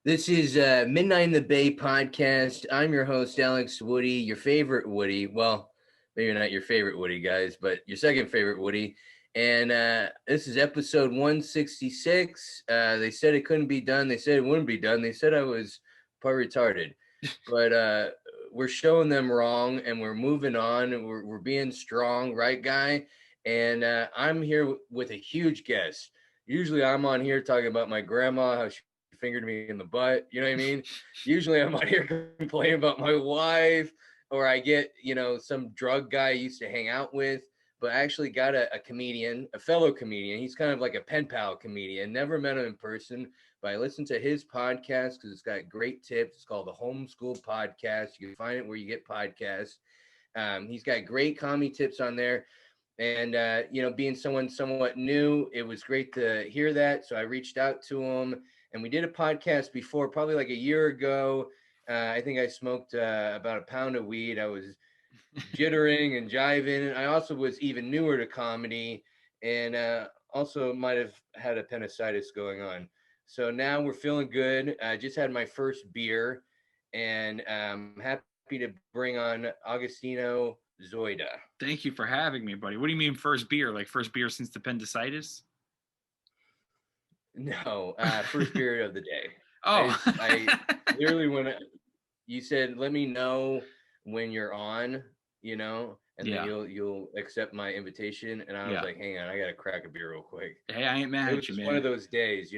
This is Midnight in the Bay podcast. I'm your host, Alex Woody, your favorite Woody. Well, maybe not your favorite Woody, guys, but your second favorite Woody. And this is episode 166. They said it couldn't be done. They said it wouldn't be done. They said I was part retarded. But we're showing them wrong and we're moving on. And we're being strong, right, guy? And I'm here with a huge guest. Usually I'm on here talking about my grandma, how she fingered me in the butt. You know what I mean? Usually I'm out here complaining about my wife, or I get, some drug guy I used to hang out with, but I actually got a comedian, a fellow comedian. He's kind of like a pen pal comedian. Never met him in person, but I listened to his podcast because it's got great tips. It's called the Homeschooled Podcast. You can find it where you get podcasts. He's got great comedy tips on there. And, being someone somewhat new, it was great to hear that. So I reached out to him and we did a podcast before, probably like a year ago. I think I smoked about a pound of weed. I was jittering and jiving. I also was even newer to comedy and also might have had appendicitis going on. So now we're feeling good. I just had my first beer and I'm happy to bring on Agostino Zoida. Thank you for having me, buddy. What do you mean first beer? Like first beer since the appendicitis? No, first beer of the day. Oh. I literally you said, let me know when you're on, and then you'll accept my invitation. And I was like, hang on, I gotta crack a beer real quick. Hey, I ain't mad at you, man. One of those days,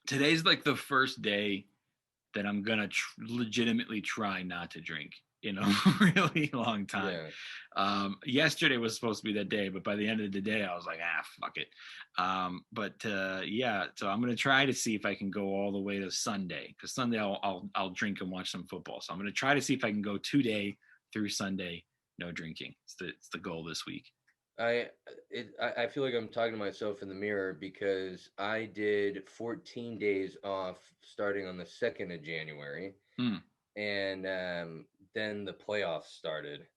Today's like the first day that I'm gonna legitimately try not to drink. Really long time. Yeah. Yesterday was supposed to be that day, but by the end of the day, I was like, fuck it. So I'm gonna try to see if I can go all the way to Sunday, because Sunday I'll drink and watch some football. So I'm gonna try to see if I can go 2 day through Sunday, no drinking. It's the goal this week. I feel like I'm talking to myself in the mirror because I did 14 days off starting on the 2nd of January. And then the playoffs started.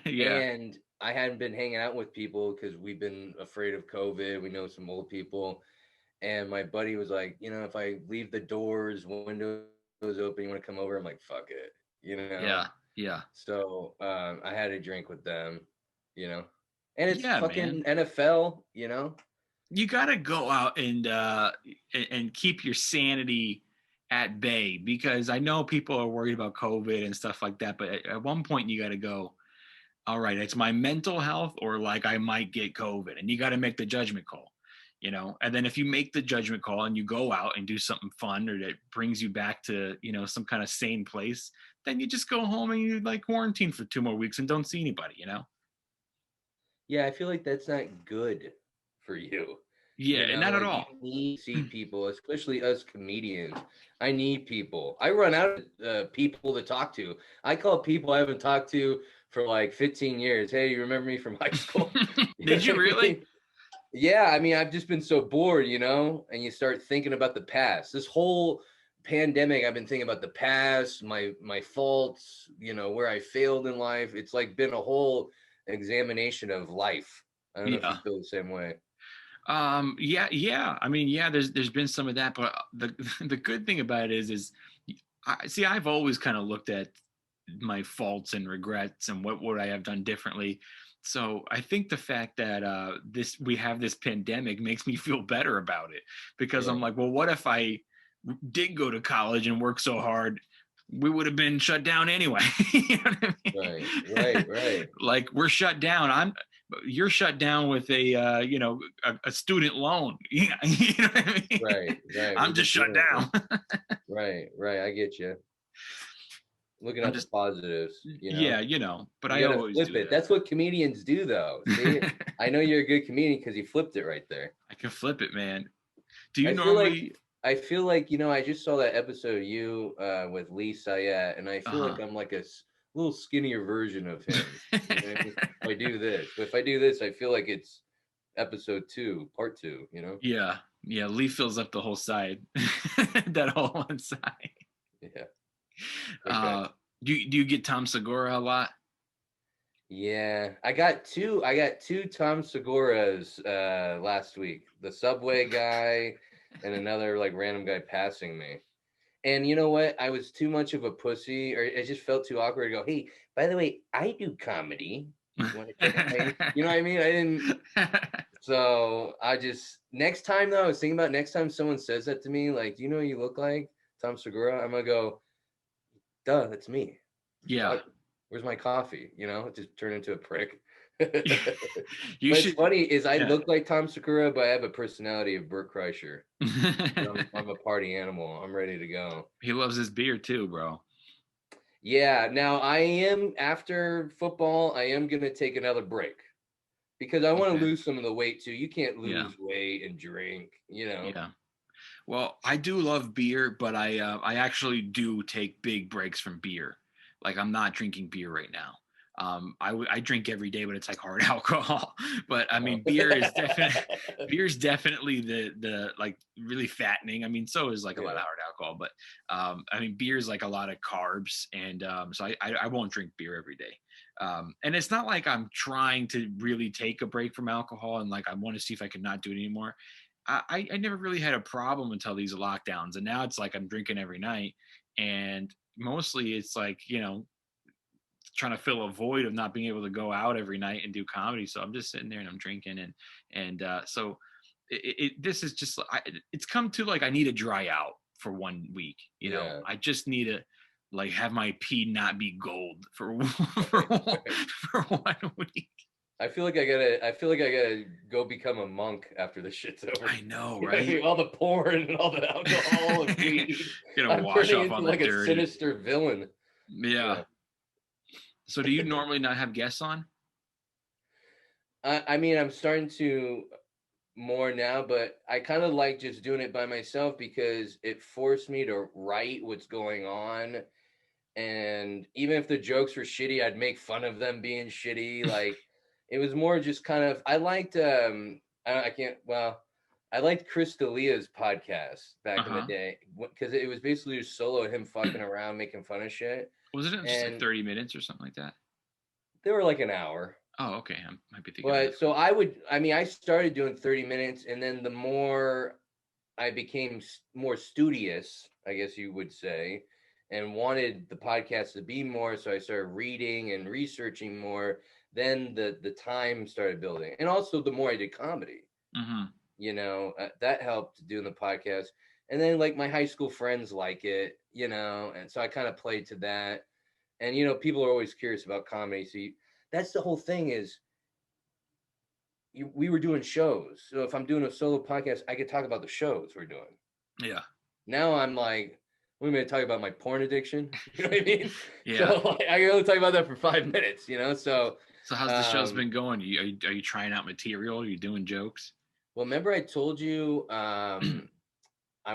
And I hadn't been hanging out with people because we've been afraid of COVID. We know some old people. And my buddy was like, if I leave the doors, windows open, you want to come over? I'm like, fuck it, Yeah. So I had a drink with them, and it's fucking man. NFL, You gotta go out and keep your sanity at bay, because I know people are worried about COVID and stuff like that, but at one point you got to go, all right, it's my mental health or like I might get COVID, and you got to make the judgment call, and then if you make the judgment call and you go out and do something fun or that brings you back to, some kind of sane place, then you just go home and you like quarantine for 2 more weeks and don't see anybody, Yeah, I feel like that's not good for you. Yeah, not at all. You need to see people, especially us comedians. I need people. I run out of people to talk to. I call people I haven't talked to for like 15 years. Hey, you remember me from high school? Did you really? Yeah, I mean, I've just been so bored, and you start thinking about the past. This whole pandemic, I've been thinking about the past, my faults, where I failed in life. It's like been a whole examination of life. I don't know if you feel the same way. Yeah. I mean, there's been some of that, but the good thing about it is I've always kind of looked at my faults and regrets and what would I have done differently. So I think the fact that we have this pandemic makes me feel better about it, because I'm like, well, what if I did go to college and work so hard? We would have been shut down anyway. You know what I mean? Right. Like we're shut down. You're shut down with a student loan. You know what I mean? Right. I'm just shut down. Right. I get you. Looking at the positives, Yeah, but I always flip it. That's what comedians do, though. See, I know you're a good comedian because you flipped it right there. I can flip it, man. Do you normally? I feel like I just saw that episode of you with Lee Sayette, and I feel like I'm like a little skinnier version of him. If I do this, I feel like it's episode 2, part 2. Yeah. Lee fills up the whole side, that whole one side. Yeah. Okay. Do you get Tom Segura a lot? Yeah, I got two Tom Seguras last week. The subway guy and another like random guy passing me. And you know what? I was too much of a pussy, or it just felt too awkward to go, hey, by the way, I do comedy. You want to check out my, you know what I mean? I didn't. So I just, next time though, I was thinking about next time someone says that to me, like, do you know what you look like? Tom Segura? I'm going to go, duh, that's me. Yeah. Where's my coffee? You know, just turn into a prick. You What's should. funny is I Yeah. look like Tom Segura, but I have a personality of Burt Kreischer. I'm a party animal. I'm ready to go. He loves his beer too, bro. Yeah. Now I am, after football, I am going to take another break because I want to Okay. lose some of the weight too. You can't Yeah. lose weight and drink, you know. Yeah. Well, I do love beer, but I actually do take big breaks from beer. Like I'm not drinking beer right now. I drink every day, but it's like hard alcohol. But I mean, beer is definitely the like really fattening. I mean, so is like a lot of Yeah. hard alcohol, but I mean, beer is like a lot of carbs, and so I won't drink beer every day. And it's not like I'm trying to really take a break from alcohol and like I want to see if I can not do it anymore. I never really had a problem until these lockdowns, and now it's like I'm drinking every night, and mostly it's like trying to fill a void of not being able to go out every night and do comedy. So I'm just sitting there and I'm drinking, and so this is just it's come to like I need to dry out for 1 week. Yeah. I just need to like have my pee not be gold for for 1 week. I feel like I gotta go become a monk after this shit's over. I know, You know what I right? mean? All the porn and all the alcohol and weed. Gonna I'm wash turning off into all the like a dirty. sinister villain. Yeah. Yeah. So do you normally not have guests on? I mean, I'm starting to more now, but I kind of like just doing it by myself because it forced me to write what's going on. And even if the jokes were shitty, I'd make fun of them being shitty. Like it was more just kind of, I liked, I can't, well, I liked Chris D'Elia's podcast back in the Uh-huh. day because it was basically just solo him fucking around, making fun of shit. Wasn't it just like And 30 minutes or something like that? they were like an hour. Oh, okay. I might be thinking of a But different so one. I mean, I started doing 30 minutes and then the more I became more studious, I guess you would say, and wanted the podcast to be more. So I started reading and researching more. Then the time started building, and also the more I did comedy, Mm-hmm. that helped doing the podcast. And then like my high school friends like it, and so I kind of played to that. And people are always curious about comedy. So that's the whole thing is we were doing shows. So if I'm doing a solo podcast, I could talk about the shows we're doing. Yeah. Now I'm like, we're going to talk about my porn addiction. You know what I mean? Yeah. So like, I can only talk about that for 5 minutes, So, So how's the show's been going? Are you trying out material? Are you doing jokes? well, remember I told you I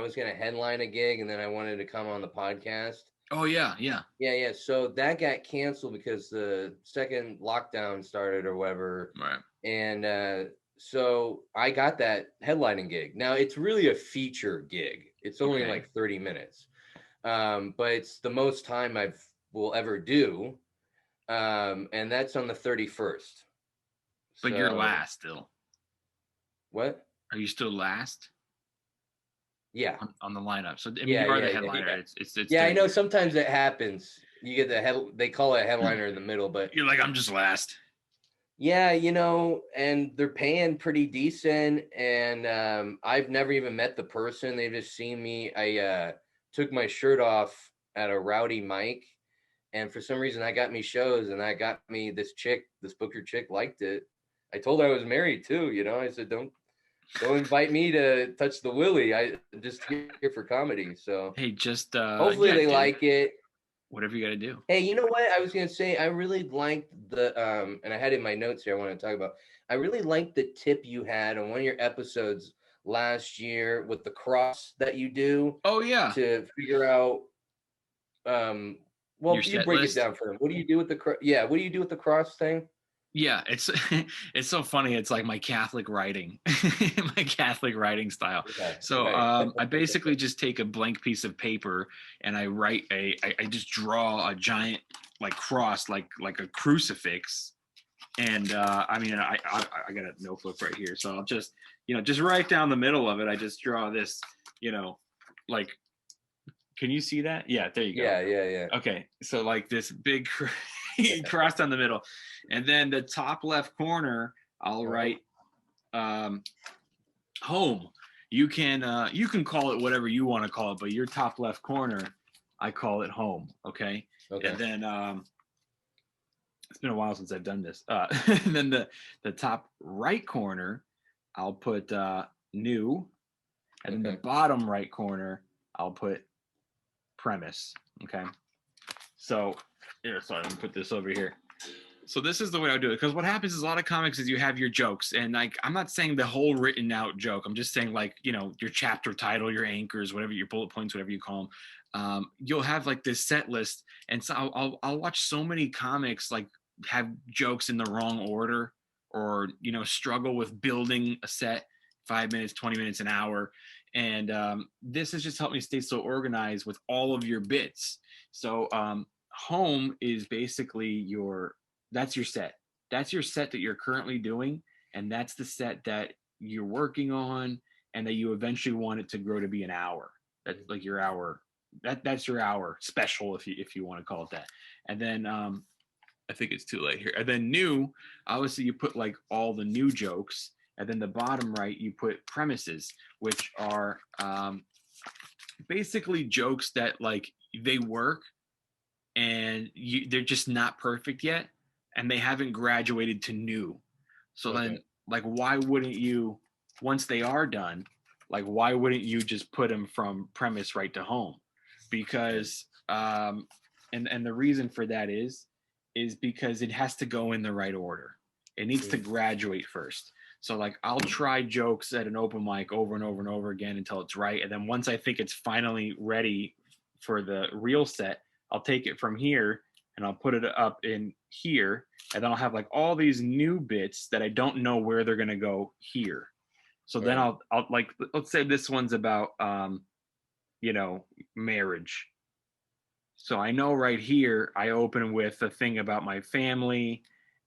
was going to headline a gig and then I wanted to come on the podcast. Oh yeah, yeah. Yeah. So that got canceled because the second lockdown started or whatever. Right. And so I got that headlining gig. Now it's really a feature gig. It's only Okay. like 30 minutes. But it's the most time I will ever do. And that's on the 31st. But you're So last still. what? Are you still last Yeah. on the lineup? So I mean, Yeah, you are the yeah, yeah, headliner. yeah. It's Yeah, I 30 know minutes. sometimes it happens. You get the head, they call it a headliner in the middle, but You're like, I'm just last. yeah, and they're paying pretty decent. And I've never even met the person. They've just seen me. I took my shirt off at a rowdy mic. And for some reason, I got me shows, and I got me this chick. This Booker chick liked it. I told her I was married too. I said, don't invite me to touch the willy. I just here for comedy. So Hey, just hopefully yeah, they dude. like it. Whatever you got to do. Hey, you know what? I was gonna say I really liked the and I had in my notes here I want to talk about. I really liked the tip you had on one of your episodes last year with the cross that you do Oh yeah, to figure out well, your you set break it list. down for them. What do you do with the yeah, what do you do with the cross thing? Yeah, it's it's so funny. It's like my Catholic writing, my Catholic writing style. Yeah, So right. I basically just take a blank piece of paper and I write I just draw a giant like cross, like a crucifix. And I mean, I got a notebook right here, so I'll just right down the middle of it. I just draw this, like Can you see that? Yeah, there you go. Yeah. Okay, so like this big cross down the middle, and then the top left corner, I'll write home. You can call it whatever you want to call it, but your top left corner, I call it home. Okay. And then it's been a while since I've done this. And then the top right corner, I'll put new, and then the bottom right corner, I'll put premise. Okay. So here, sorry, let me put this over here. So this is the way I do it, because what happens is a lot of comics is you have your jokes, and like I'm not saying the whole written out joke. I'm just saying like, you know, your chapter title, your anchors, whatever, your bullet points, whatever you call them. You'll have like this set list, and so I'll watch so many comics like have jokes in the wrong order, or you know, struggle with building a set 5 minutes, 20 minutes, an hour. And this has just helped me stay so organized with all of your bits. So home is basically that's your set. That's your set that you're currently doing, and that's the set that you're working on, and that you eventually want it to grow to be an hour. That's like your hour. That's your hour special, if you want to call it that. And then I think it's too late here. And then new, obviously you put like all the new jokes, and then the bottom right you put premises, which are basically jokes that like they work, and they're just not perfect yet, and they haven't graduated to new. So then, like, why wouldn't you, once they are done, like, why wouldn't you just put them from premise right to home? Because, and the reason for that is because it has to go in the right order. It needs to graduate first. So, like, I'll try jokes at an open mic over and over and over again until it's right. And then once I think it's finally ready for the real set, I'll take it from here and I'll put it up in here, and then I'll have like all these new bits that I don't know where they're gonna go here. So then I'll like, let's say this one's about you know, marriage. So I know right here I open with a thing about my family,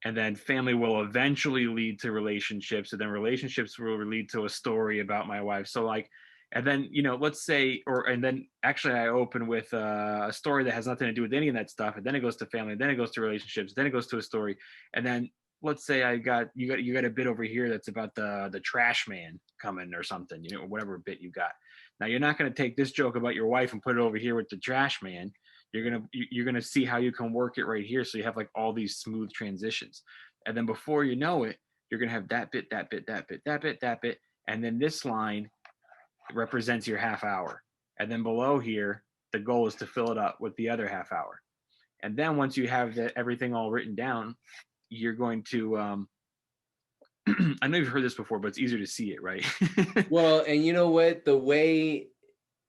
and then family will eventually lead to relationships, and then relationships will lead to a story about my wife. So like, and then, you know, let's say, and then actually I open with a story that has nothing to do with any of that stuff, and then it goes to family, then it goes to relationships, then it goes to a story, and then let's say you got a bit over here that's about the trash man coming or something, you know, whatever bit you got. Now you're not going to take this joke about your wife and put it over here with the trash man. You're gonna see how you can work it right here, so you have like all these smooth transitions, and then before you know it, you're gonna have that bit, that bit, that bit, that bit, that bit, and then this line represents your half hour, and then below here the goal is to fill it up with the other half hour. And then once you have everything all written down, you're going to I know you've heard this before, but it's easier to see it, right? Well, and you know what, the way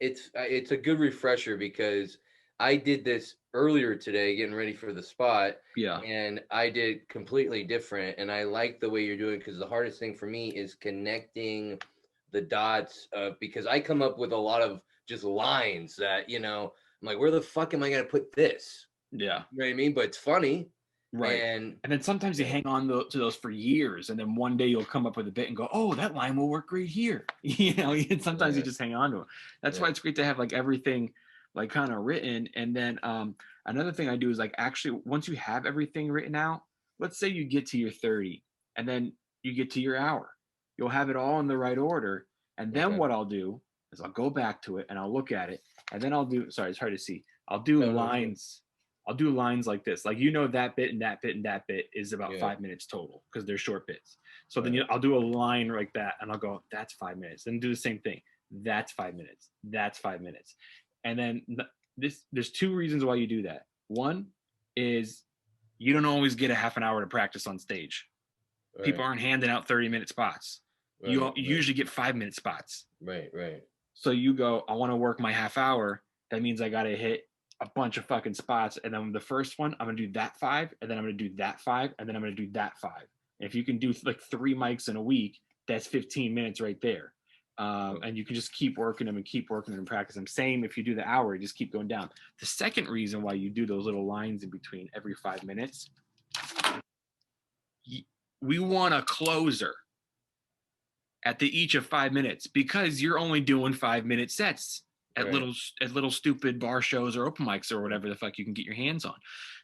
it's a good refresher, because I did this earlier today getting ready for the spot. Yeah. And I did completely different. And I like the way you're doing, because the hardest thing for me is connecting the dots, because I come up with a lot of just lines that, you know, I'm like, where the fuck am I going to put this? Yeah. You know what I mean? But it's funny. Right. And then sometimes you hang on to those for years, and then one day you'll come up with a bit and go, oh, that line will work great here. You know, sometimes you just hang on to it. That's why it's great to have like everything like kind of written. And then another thing I do is like, actually, once you have everything written out, let's say you get to your 30 and then you get to your hour, you'll have it all in the right order. And then what I'll do is I'll go back to it and I'll look at it, and then sorry, it's hard to see. I'll do lines. I'll do lines like this. Like, you know, that bit and that bit and that bit is about 5 minutes total because they're short bits. So then I'll do a line like that, and I'll go, that's 5 minutes. Then do the same thing. That's 5 minutes. That's 5 minutes. And then there's two reasons why you do that. One is you don't always get a half an hour to practice on stage. People aren't handing out 30-minute spots. You usually get 5-minute spots. Right. So you go, I want to work my half hour. That means I got to hit a bunch of fucking spots, and then the first one I'm gonna do that 5, and then I'm gonna do that 5, and then I'm gonna do that 5. And if you can do like 3 mics in a week, that's 15 minutes right there. And you can just keep working them and practice them. Same if you do the hour, you just keep going down. The second reason why you do those little lines in between every 5 minutes, we want a closer at the each of 5 minutes, because you're only doing 5-minute sets at little stupid bar shows or open mics or whatever the fuck you can get your hands on.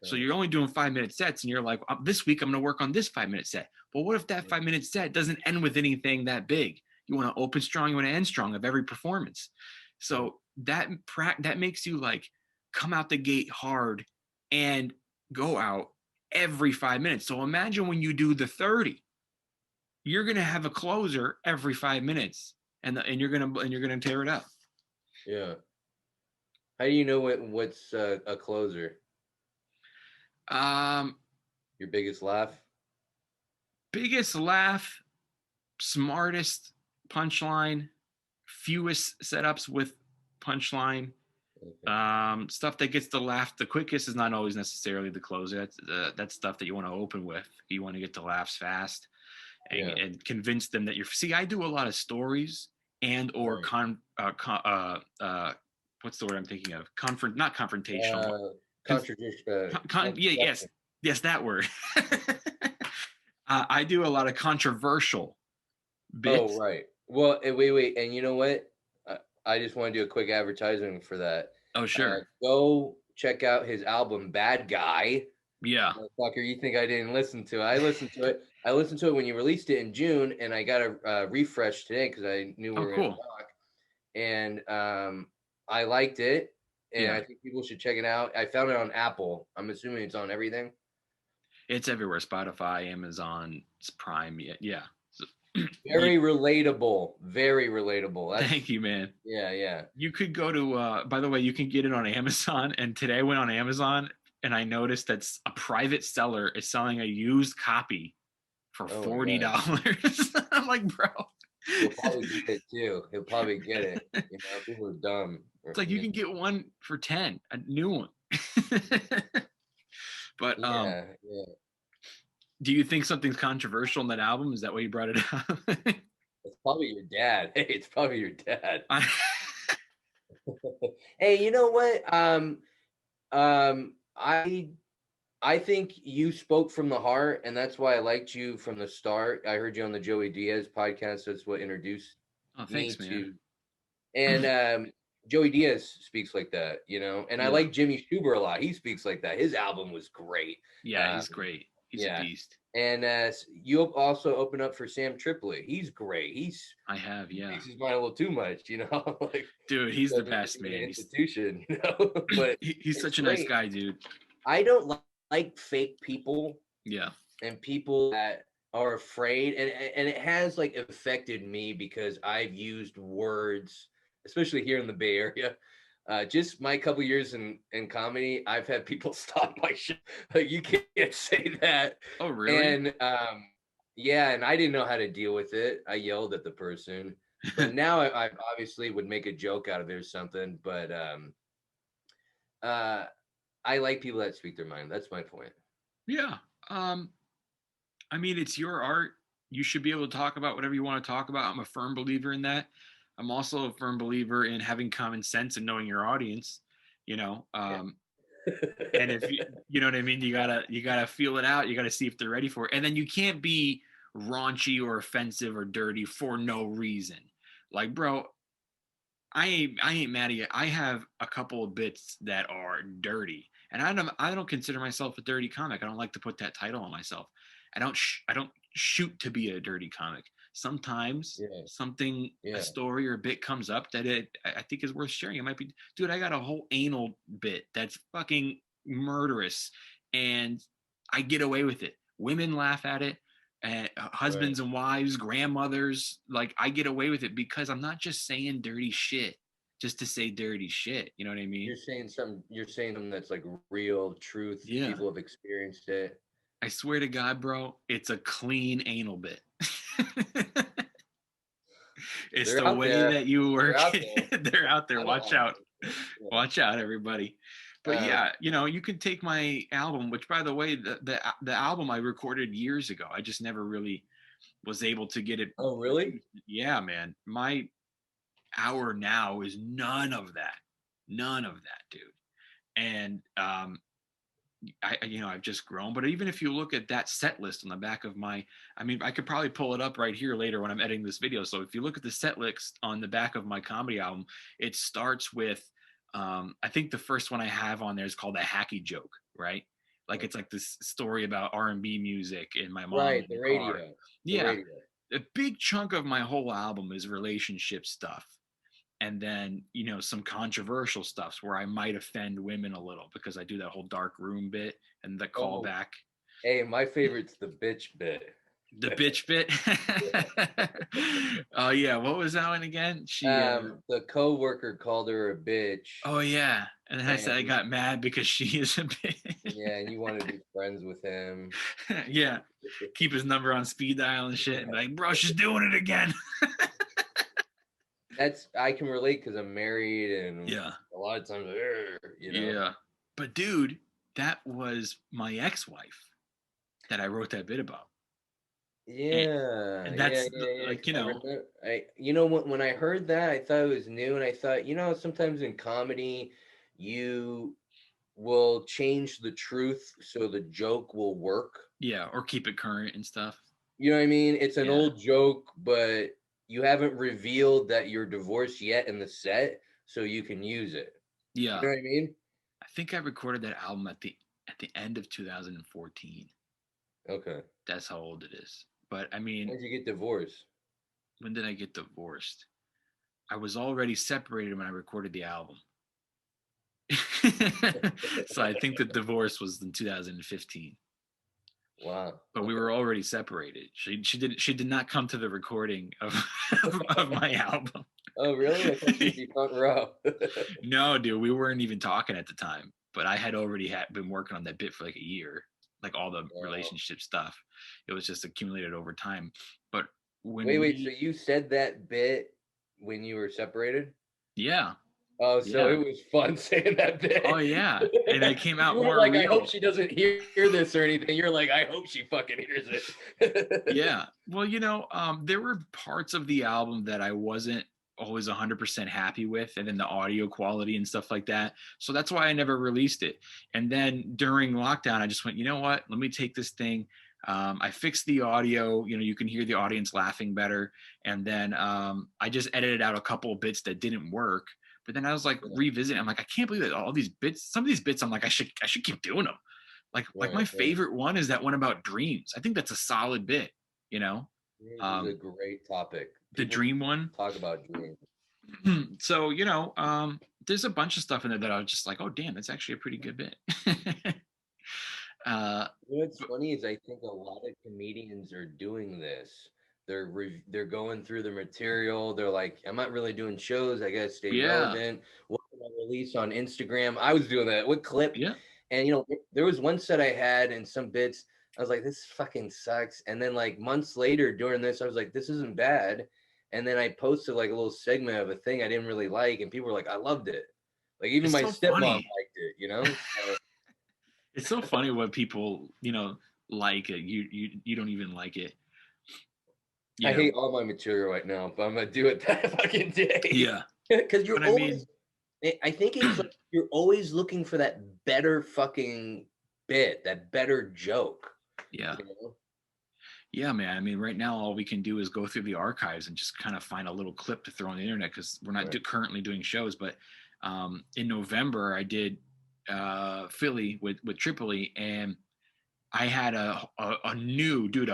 So you're only doing 5-minute sets, and you're like, this week I'm going to work on this 5-minute set. But what if that 5-minute set doesn't end with anything that big? You want to open strong, you want to end strong of every performance. So that makes you like come out the gate hard and go out every 5 minutes. So imagine when you do the 30, you're going to have a closer every 5 minutes, and you're going to tear it up. Yeah. How do you know what's a closer? Your biggest laugh? Biggest laugh, smartest punchline, fewest setups with punchline. Stuff that gets the laugh the quickest is not always necessarily the closer. That's stuff that you want to open with. You want to get the laughs fast and convince them that you're. See, I do a lot of stories and or what's the word I'm thinking of? Not confrontational. Contradiction. Yes, that word. I do a lot of controversial bits. Oh, right. Well, wait. And you know what? I just want to do a quick advertisement for that. Oh, sure. Go check out his album, Bad Guy. Yeah. Motherfucker, you think I didn't listen to it? I listened to it. I listened to it when you released it in June, and I got a refresh today because I knew we were going to talk. And I liked it, and I think people should check it out. I found it on Apple. I'm assuming it's on everything. It's everywhere. Spotify, Amazon, Prime. Yeah. Very relatable. Very relatable. Thank you, man. Yeah. You could go to, by the way, you can get it on Amazon. And today I went on Amazon and I noticed that a private seller is selling a used copy for $40. I'm like, bro. He'll probably get it too. He'll probably get it. You know, people are dumb. It's like you can get one for 10, a new one. But do you think something's controversial in that album? Is that why you brought it up? It's probably your dad. Hey, it's probably your dad. Hey, you know what? I think you spoke from the heart, and that's why I liked you from the start. I heard you on the Joey Diaz podcast. That's what introduced me to. Man. And Joey Diaz speaks like that, you know. And I like Jimmy Schubert a lot. He speaks like that. His album was great. Yeah, he's great. He's a beast. And you also open up for Sam Tripoli. He's great. I have, yeah. Makes his mind a little too much, you know. Like, dude, he's the best, man. Institution, you know. But he's such a nice guy, dude. I don't like fake people. Yeah. And people that are afraid, and it has like affected me because I've used words, especially here in the Bay Area. Just my couple years in comedy, I've had people stop my show. Like, you can't say that. Oh, really? And and I didn't know how to deal with it. I yelled at the person. But now I obviously would make a joke out of it or something. But I like people that speak their mind. That's my point. Yeah. I mean, it's your art. You should be able to talk about whatever you want to talk about. I'm a firm believer in that. I'm also a firm believer in having common sense and knowing your audience, you know. And if you know what I mean, you gotta feel it out. You gotta see if they're ready for it. And then you can't be raunchy or offensive or dirty for no reason. Like, bro, I ain't mad at you. I have a couple of bits that are dirty, and I don't consider myself a dirty comic. I don't like to put that title on myself. I don't shoot to be a dirty comic. Sometimes a story or a bit comes up that I think is worth sharing. It might be, dude, I got a whole anal bit that's fucking murderous, and I get away with it. Women laugh at it, and husbands and wives, grandmothers, like, I get away with it because I'm not just saying dirty shit just to say dirty shit. You know what I mean? You're saying something that's like real truth. Yeah. People have experienced it. I swear to God, bro, it's a clean anal bit. It's They're the way that you work. They're out there. Watch out. Yeah. Watch out, everybody. But yeah, you know, you could take my album, which, by the way, the album I recorded years ago. I just never really was able to get it. Oh, really? Yeah, man. My hour now is none of that, dude. And I've just grown. But even if you look at that set list on the back of my, I mean, I could probably pull it up right here later when I'm editing this video. So if you look at the set list on the back of my comedy album, it starts with, I think the first one I have on there is called A Hacky Joke, right? Like it's like this story about R&B music and my mom Right, in the the car. radio. The Yeah, radio. a big chunk of my whole album is relationship stuff. And then, some controversial stuffs where I might offend women a little because I do that whole dark room bit and the Oh, callback. hey, my favorite's the bitch bit. The bitch bit. Oh yeah, what was that one again? The coworker called her a bitch. Oh yeah. And then I said I And got mad because she is a bitch. yeah, and you want to be friends with him. Yeah. Keep his number on speed dial and shit and be like, bro, she's doing it again. I can relate because I'm married and Yeah. a lot of times, Yeah. But dude, that was my ex-wife that I wrote that bit about. Yeah, And yeah, that's yeah, yeah. like, When I heard that, I thought it was new, and I thought, sometimes in comedy, you will change the truth so the joke will work. yeah, or keep it current and stuff. You know what I mean? It's an Yeah. old joke, but you haven't revealed that you're divorced yet in the set, so you can use it. Yeah. You know what I mean? I think I recorded that album at the end of 2014. Okay. That's how old it is. But I mean, When did you get divorced? when did I get divorced? I was already separated when I recorded the album. So I think the divorce was in 2015. Wow. But we were already separated. She did not come to the recording of of my album. Oh, really? I thought she'd be front row. No, dude, we weren't even talking at the time. But I had already been working on that bit for like a year, like all the relationship stuff. It was just accumulated over time. But Wait. So you said that bit when you were separated? Yeah. Oh, so it was fun saying that bit. Oh yeah, and it came out You were more like, real. I hope she doesn't hear this or anything. You're like, I hope she fucking hears it. Yeah. Well, there were parts of the album that I wasn't always 100% happy with, and then the audio quality and stuff like that. So that's why I never released it. And then during lockdown, I just went, you know what? Let me take this thing. I fixed the audio. You can hear the audience laughing better. And then I just edited out a couple of bits that didn't work. But then I was like revisiting. I'm like, I can't believe that all these bits. Some of these bits, I'm like, I should keep doing them. Like my favorite one is that one about dreams. I think that's a solid bit. Dreams is a great topic. The dream one. Talk about dreams. So there's a bunch of stuff in there that I was just like, oh damn, that's actually a pretty good bit. What's funny is I think a lot of comedians are doing this. They're going through the material. They're like, I'm not really doing shows. I gotta stay relevant. What can I release on Instagram? I was doing that. What clip? Yeah. And there was one set I had and some bits. I was like, this fucking sucks. And then like months later during this, I was like, this isn't bad. And then I posted like a little segment of a thing I didn't really like, and people were like, I loved it. Like even my stepmom liked it. So, it's so funny what people like it. You don't even like it. I hate all my material right now, but I'm gonna do it that fucking day. Yeah, because you're always. I think it's like you're always looking for that better fucking bit, that better joke. Yeah. Yeah, man. I mean, right now, all we can do is go through the archives and just kind of find a little clip to throw on the internet because we're not currently doing shows. But in November, I did Philly with Tripoli, and I had a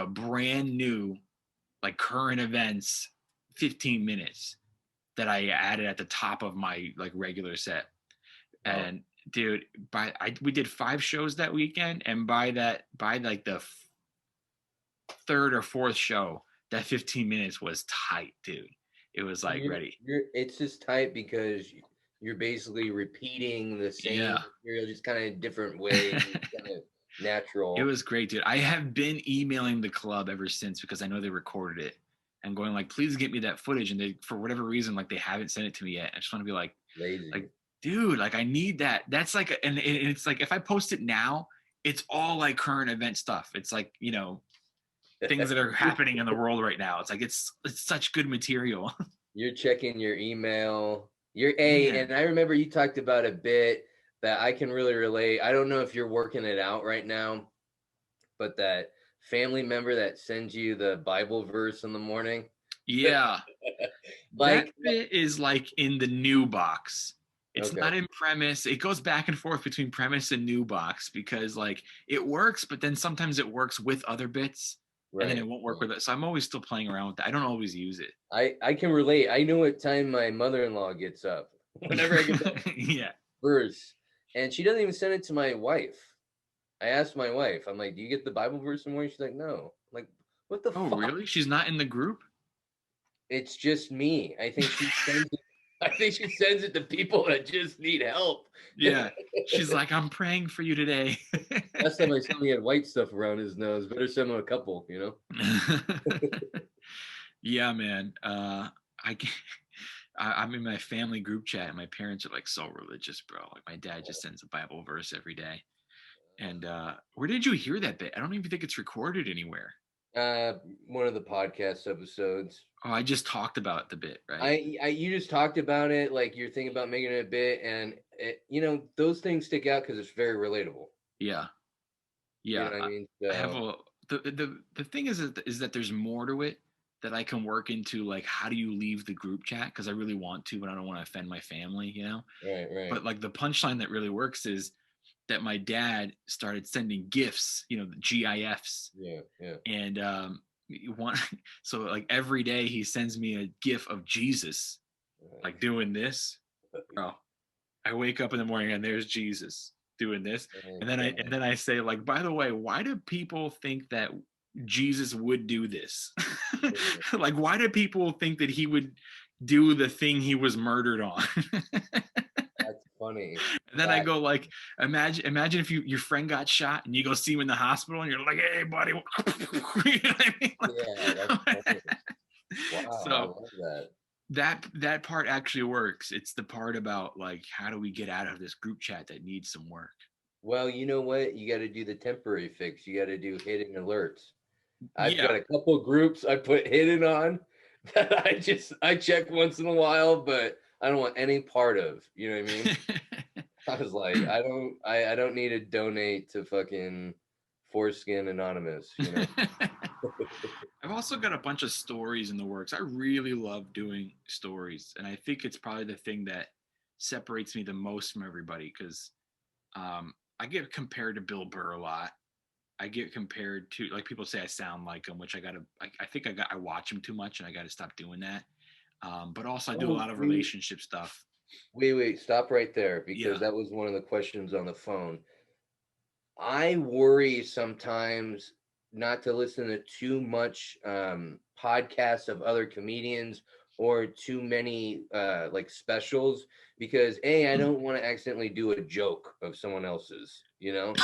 brand new, like current events, 15 minutes that I added at the top of my like regular set. And dude, we did 5 shows that weekend, and by like the third or fourth show, that 15 minutes was tight, dude. It was like ready. It's just tight because you're basically repeating the same material, just kind of different ways, kind of natural. It was great, dude. I have been emailing the club ever since because I know they recorded it and going like, please get me that footage. And they, for whatever reason, like they haven't sent it to me yet. I just want to be like, lazy. Like, dude, like I need that. That's like, and it's like, if I post it now, it's all like current event stuff. It's like, things that are happening in the world right now. It's like, it's such good material. You're checking your email. And I remember you talked about a bit that I can really relate. I don't know if you're working it out right now, but that family member that sends you the Bible verse in the morning. Yeah. That Like, bit is like in the new box. It's okay, not in premise. It goes back and forth between premise and new box because like it works, but then sometimes it works with other bits and then right. it won't work with it. So I'm always still playing around with that. I don't always use I can relate. I know what time my mother-in-law gets up whenever I get that it. Yeah. verse, and she doesn't even send it to my wife. I asked my wife, I'm like, "Do you get the Bible verse in the morning?" She's like, "No." I'm like, what the Oh, fuck? really? She's not in the group? It's just me. I think she sends it. I think she sends it to people that just need help. Yeah. She's like, I'm praying for you today. Last time I saw him, he had white stuff around his nose. Better send him a couple, you know? Yeah, man. I, get- I'm in my family group chat, and my parents are like so religious, bro. Like my dad just sends a Bible verse every day. And where did you hear that bit? I don't even think it's recorded anywhere. Uh, One of the podcast episodes. Oh, I just talked about the bit, right? You just talked about it, like you're thinking about making it a bit, and those things stick out because it's very relatable. Yeah, You know yeah. what I mean? I have So, a the thing is that there's more to it that I can work into. Like, how do you leave the group chat? Because I really want to, but I don't want to offend my family, you know. right, right. But like the punchline that really works is that my dad started sending gifts, you know, the GIFs, Yeah, yeah. and one so like every day he sends me a gif of Jesus like doing this. Bro, I wake up in the morning and there's Jesus doing this. Oh, And then I say, like, by the way, why do people think that Jesus would do this? God. Like, why do people think that he would do the thing he was murdered on? That's funny. And then I That go like, imagine if your friend got shot and you go see him in the hospital and you're like, hey buddy, you know what I mean? Yeah, that's funny. Wow, I So love that. that part actually works. It's the part about like, how do we get out of this group chat that needs some work? Well, you know what? You got to do the temporary fix. You got to do hidden alerts. I've Yeah. got a couple groups I put hidden on that I check once in a while, but I don't want any part of. You know what I mean? I was like, I don't need to donate to fucking Foreskin Anonymous. You know? I've also got a bunch of stories in the works. I really love doing stories, and I think it's probably the thing that separates me the most from everybody because I get compared to Bill Burr a lot. I get compared to like people say I sound like him, which I think I watch him too much, and I got to stop doing that. But also I do a Oh, lot of relationship stuff. wait, stop right there because Yeah. that was one of the questions on the phone. I worry sometimes not to listen to too much podcasts of other comedians or too many like specials because A, I don't want to accidentally do a joke of someone else's, you know?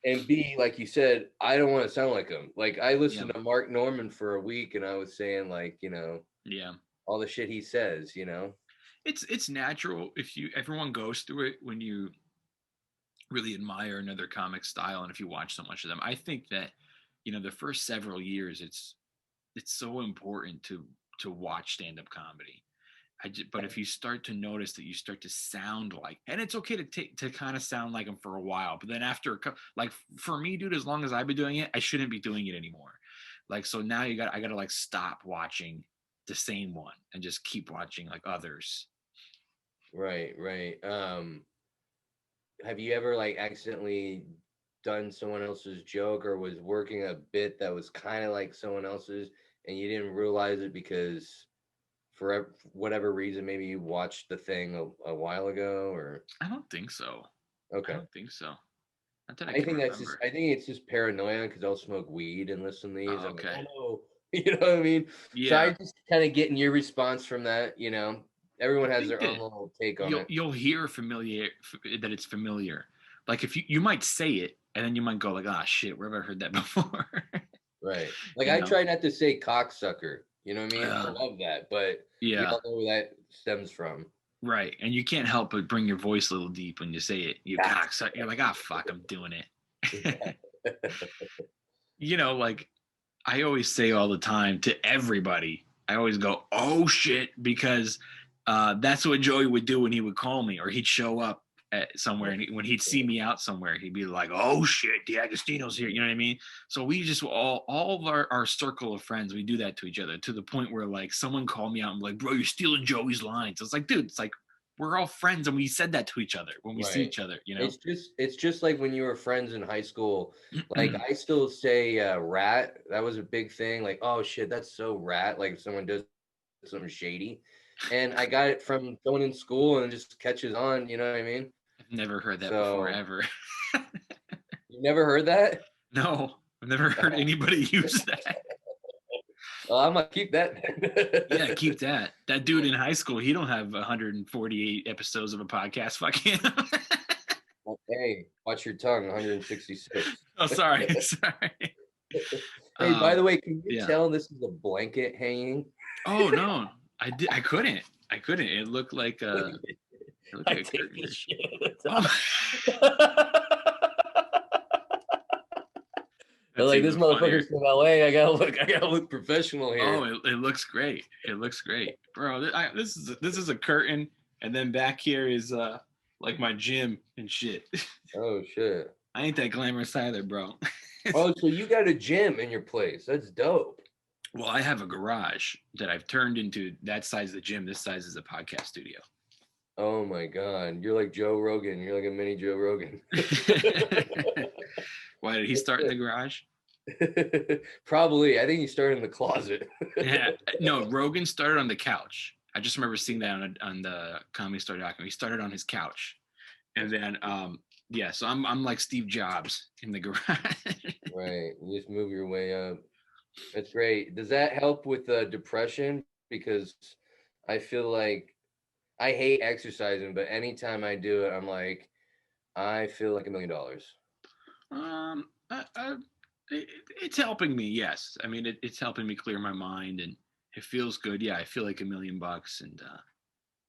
And B, like you said, I don't want to sound like him. Like I Yeah. listened to Mark Norman for a week and I was saying like, Yeah. all the shit he says, you know? It's natural if you everyone goes through it when you really admire another comic style and if you watch so much of them. I think that the first several years it's so important to watch stand-up comedy. But if you start to notice that you start to sound like, and it's okay to take to kind of sound like them for a while, but then after like for me, dude, as long as I've been doing it, I shouldn't be doing it anymore. Like so now I gotta like stop watching the same one and just keep watching like others. Right, right. Have you ever like accidentally done someone else's joke or was working a bit that was kind of like someone else's and you didn't realize it because for whatever reason maybe you watched the thing a while ago or I don't think so. I okay. don't think so. Not that I can remember. I think it's just paranoia because I'll smoke weed and listen to these. Oh, I'm like, okay. oh no, you know what I mean? So I Yeah. just kind of getting your response from that, you know. I Everyone has think their own that little take on you'll it. you'll hear familiar that it's familiar. Like if you might say it and then you might go like, ah shit, where have I heard that before? Right. Like you I know? try not to say cocksucker. You know what I mean? I Uh, love that, but we yeah. all know where that stems from. Right. And you can't help but bring your voice a little deep when you say it. You cocksucker. You're like, ah fuck, I'm doing it. Like I always say all the time to everybody, I always go, oh shit, because that's what Joey would do when he would call me or he'd show up somewhere, and when he'd see me out somewhere, he'd be like, "Oh shit, the Agostino's here," you know what I mean? So we just all of our circle of friends, we do that to each other, to the point where like someone called me out and like, "Bro, you're stealing Joey's lines." It's like, dude, it's like we're all friends and we said that to each other when we see Right. each other, you know? It's just like when you were friends in high school. Like I still say rat. That was a big thing. Like, oh shit, that's so rat. Like if someone does something shady. And I got it from someone in school and it just catches on, you know what I mean? I've never heard that before So ever. you never heard that? No, I've never heard anybody use that. Well, I'm gonna keep that. Yeah, keep that. That dude in high school, he don't have 148 episodes of a podcast. Fuck him. Hey, watch your tongue, 166. Oh, sorry. Hey, by the way, can you yeah. tell this is a blanket hanging? Oh no, I couldn't. It looked like a. It looked like a take curtain. this shit. That's Like this even funnier. motherfucker's from LA. I gotta look professional here. Oh, it looks great. It looks great, bro. This is a curtain, and then back here is like my gym and shit. Oh shit. I ain't that glamorous either, bro. Oh, so you got a gym in your place? That's dope. Well, I have a garage that I've turned into that size of the gym. This size is a podcast studio. Oh my god, you're like Joe Rogan. You're like a mini Joe Rogan. Why did he start in the garage? Probably. I think he started in the closet. Yeah, no, Rogan started on the couch. I just remember seeing that on the Comedy Store documentary. He started on his couch, and then yeah. So I'm like Steve Jobs in the garage. Right. You just move your way up. That's great. Does that help with depression? Because I feel like I hate exercising, but anytime I do it, I'm like, I feel like $1 million. It's helping me. Yes, I mean it's helping me clear my mind, and it feels good. Yeah, I feel like $1 million, and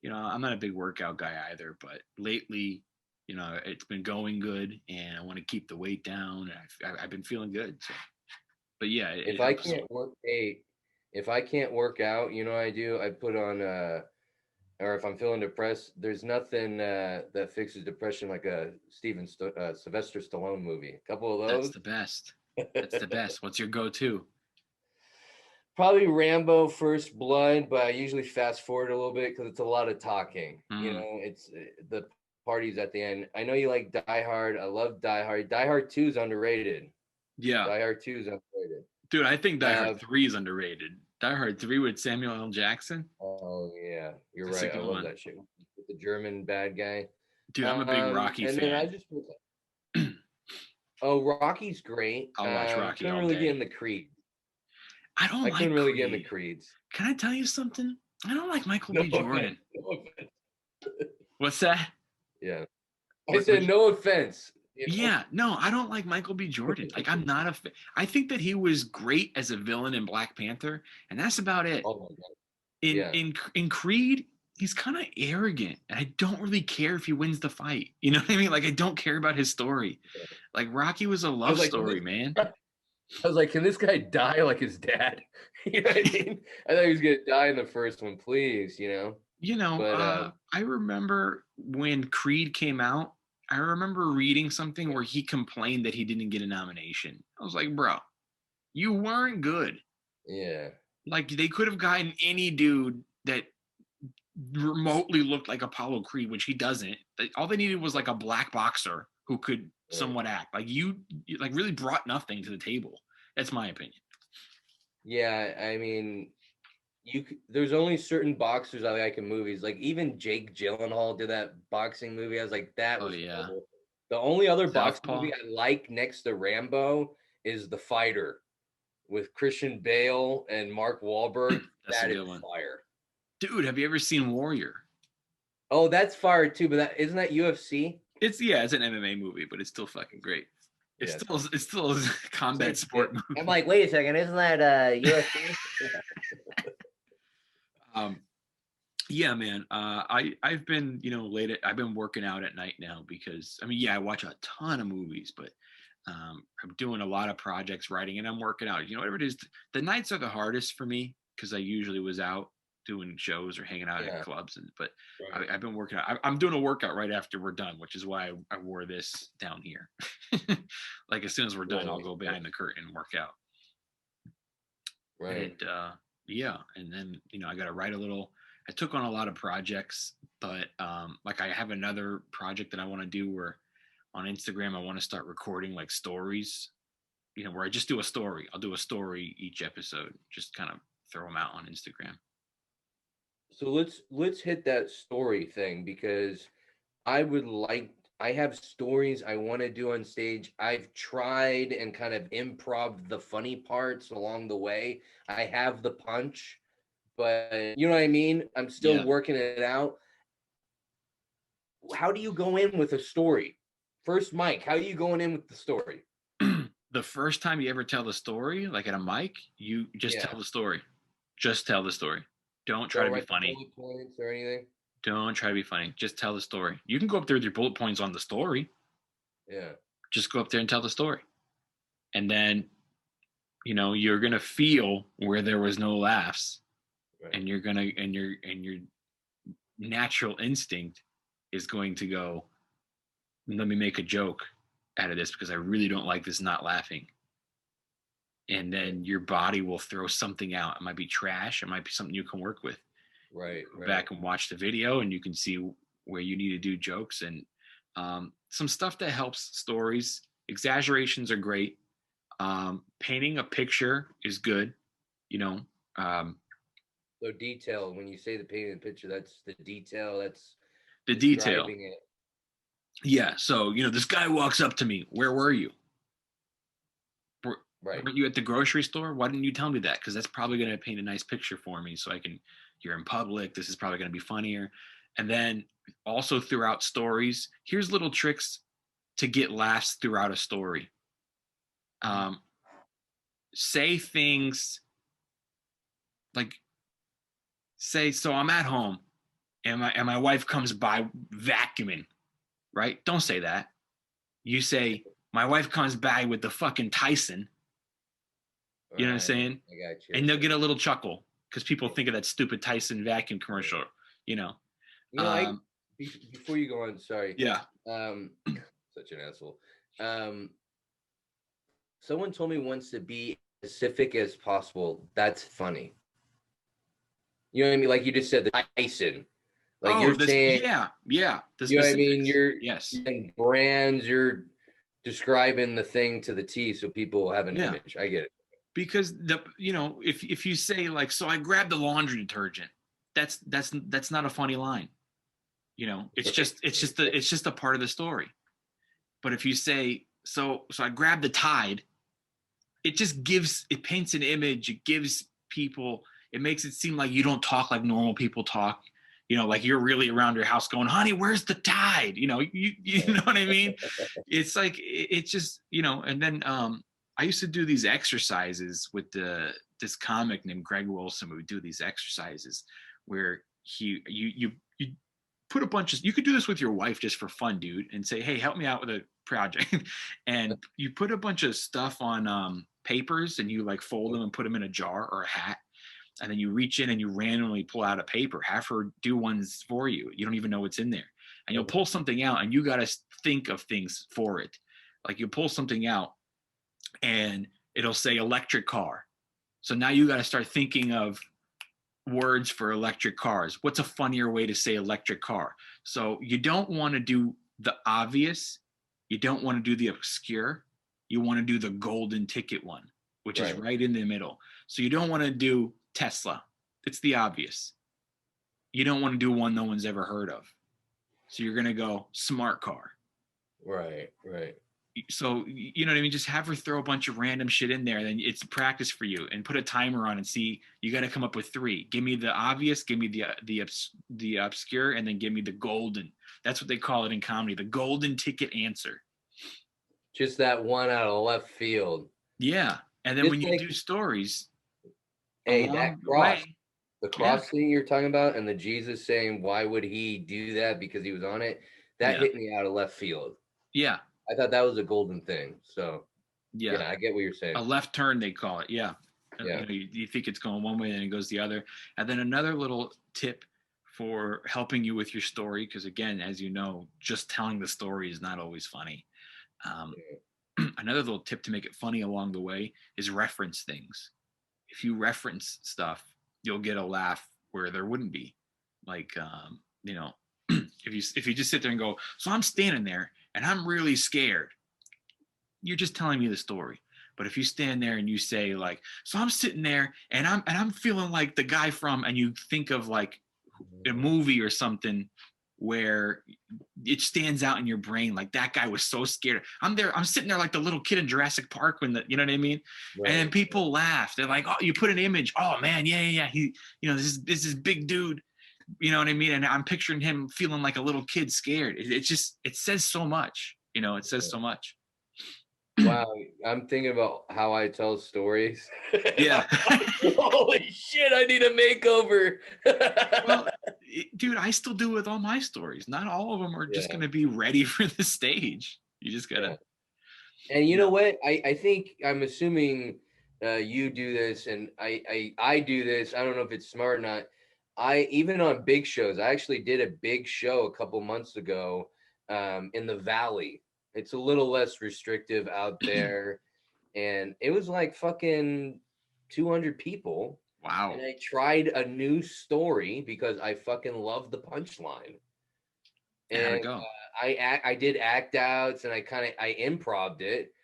you know, I'm not a big workout guy either, but lately, you know, it's been going good, and I want to keep the weight down, and I've been feeling good. So, but yeah, If I can't work out, you know what I do? I put on or if I'm feeling depressed, there's nothing that fixes depression like a Sylvester Stallone movie. A couple of those. That's the best. That's the best. What's your go-to? Probably Rambo First Blood, but I usually fast forward a little bit because it's a lot of talking. You know, it's the parties at the end. I know you like Die Hard. I love Die Hard. Die Hard 2 is underrated. Yeah. Die Hard 2 is underrated. Dude, I think Die Hard 3 is underrated. Die Hard 3 with Samuel L. Jackson. Oh, yeah. You're That's right. I love that shit. With the German bad guy. Dude, I'm a big Rocky fan. Then I just oh, Rocky's great. I'll watch Rocky couldn't all really day. get in the Creed. I couldn't really get in the Creeds. Can I tell you something? I don't like Michael B. Jordan. No offense. What's that? Yeah. I said no offense. You know? Yeah, no, I don't like Michael B. Jordan. Like, I'm not a fan. I think that he was great as a villain in Black Panther, and that's about it. Oh my God. In Creed, he's kind of arrogant, and I don't really care if he wins the fight. You know what I mean? Like, I don't care about his story. Yeah. Like, Rocky was a love story, man. I was like, can this guy die like his dad? You know what I mean? I thought he was gonna die in the first one, please. You know. But, I remember when Creed came out. I remember reading something where he complained that he didn't get a nomination. I was like, bro, you weren't good. Yeah. Like, they could have gotten any dude that remotely looked like Apollo Creed, which he doesn't. All they needed was like a black boxer who could somewhat act. Like, you like really brought nothing to the table. That's my opinion. Yeah, I mean, there's only certain boxers I like in movies. Like even Jake Gyllenhaal did that boxing movie. I was like, that was cool. The only other boxing movie I like next to Rambo is The Fighter with Christian Bale and Mark Wahlberg. That is fire. Dude, have you ever seen Warrior? Oh, that's fire too, but isn't that UFC? It's an MMA movie, but it's still fucking great. It's still a combat sport movie. I'm like, wait a second, isn't that UFC? Yeah, man. I've been, I've been working out at night now because I watch a ton of movies, but I'm doing a lot of projects, writing, and I'm working out. You know, whatever it is, the nights are the hardest for me because I usually was out. doing shows or hanging out at clubs. But Right. I've been working out. I'm doing a workout right after we're done, which is why I wore this down here. Like as soon as we're done, I'll go behind the curtain and work out. Right. And yeah, and then I got to write a little. I took on a lot of projects, but like I have another project that I want to do where on Instagram I want to start recording like stories, where I just do a story. I'll do a story each episode, just kind of throw them out on Instagram. So let's hit that story thing, because I have stories I want to do on stage. I've tried and kind of improv the funny parts along the way. I have the punch, but you know what I mean? I'm still working it out. How do you go in with a story? First mic, how are you going in with the story? The first time you ever tell the story, like at a mic, you just tell the story. Just tell the story. Don't try to be funny. Bullet points or anything. Don't try to be funny. Just tell the story. You can go up there with your bullet points on the story. Yeah. Just go up there and tell the story. And then, you're gonna feel where there was no laughs. Right. And your natural instinct is going to go, let me make a joke out of this because I really don't like this not laughing. And then your body will throw something out. It might be trash. It might be something you can work with. Right. Go back and watch the video and you can see where you need to do jokes and some stuff that helps stories. Exaggerations are great. Painting a picture is good. So detail, when you say the painting the picture, that's the detail. That's the detail. It. Yeah. So, this guy walks up to me. Where were you? Weren't you at the grocery store? Why didn't you tell me that? Because that's probably going to paint a nice picture for me so you're in public. This is probably going to be funnier. And then also throughout stories, here's little tricks to get laughs throughout a story. Say things like, so I'm at home and my wife comes by vacuuming, right? Don't say that. You say, my wife comes by with the fucking Tyson. You know what I'm saying? I got you. And they'll get a little chuckle because people think of that stupid Tyson vacuum commercial, Before you go on, sorry. Yeah. Such an asshole. Someone told me once to be as specific as possible. That's funny. You know what I mean? Like you just said, the Tyson. Like saying, yeah. You know what I mean? You're brands. You're describing the thing to the T, so people have an image. I get it. Because if you say like, so I grabbed the laundry detergent, that's not a funny line. It's just a part of the story. But if you say, so I grabbed the Tide, it paints an image. It gives people, it makes it seem like you don't talk like normal people talk. Like you're really around your house going, honey, where's the Tide? You know what I mean? It's like, it's just, and then I used to do these exercises with this comic named Greg Wilson. We would do these exercises where you put a bunch of, you could do this with your wife just for fun, dude, and say, hey, help me out with a project. And you put a bunch of stuff on papers and you like fold them and put them in a jar or a hat. And then you reach in and you randomly pull out a paper, have her do ones for you. You don't even know what's in there. And you'll pull something out and you got to think of things for it. Like you pull something out and it'll say electric car. So now you got to start thinking of words for electric cars. What's a funnier way to say electric car? So you don't want to do the obvious. You don't want to do the obscure. You want to do the golden ticket one, which is right in the middle. So you don't want to do Tesla. It's the obvious. You don't want to do one no one's ever heard of. So you're going to go smart car. Right. So, you know what I mean? Just have her throw a bunch of random shit in there. Then it's practice for you, and put a timer on and see, you got to come up with 3. Give me the obvious, give me the obscure, and then give me the golden. That's what they call it in comedy. The golden ticket answer. Just that one out of left field. Yeah. And then when you do stories, that cross, the cross thing you're talking about, and the Jesus saying, why would he do that? Because he was on it. That hit me out of left field. Yeah. I thought that was a golden thing. So, I get what you're saying. A left turn, they call it. Yeah. Yeah. You think it's going one way and it goes the other. And then another little tip for helping you with your story, because again, as you know, just telling the story is not always funny. Um, another little tip to make it funny along the way is reference things. If you reference stuff, you'll get a laugh where there wouldn't be. Like, if you just sit there and go, so I'm standing there and I'm really scared, you're just telling me the story. But if you stand there and you say like, so I'm sitting there and I'm feeling like the guy from, and you think of like a movie or something where it stands out in your brain, like that guy was so scared. I'm sitting there like the little kid in Jurassic Park when you know what I mean? Right. And then people laugh. They're like, oh, you put an image. Oh man, yeah. He, this is big dude. You know what I mean? And I'm picturing him feeling like a little kid scared. It says so much. It says so much. Wow, I'm thinking about how I tell stories. Yeah. Holy shit, I need a makeover. Well, dude, I still do with all my stories. Not all of them are just going to be ready for the stage. You just got to. Yeah. And you know what? I think, I'm assuming you do this, and I do this. I don't know if it's smart or not. Even on big shows, I actually did a big show a couple months ago in the Valley. It's a little less restrictive out there. And it was like fucking 200 people. Wow. And I tried a new story because I fucking love the punchline. And how'd it go? I did act outs and I improv'd it.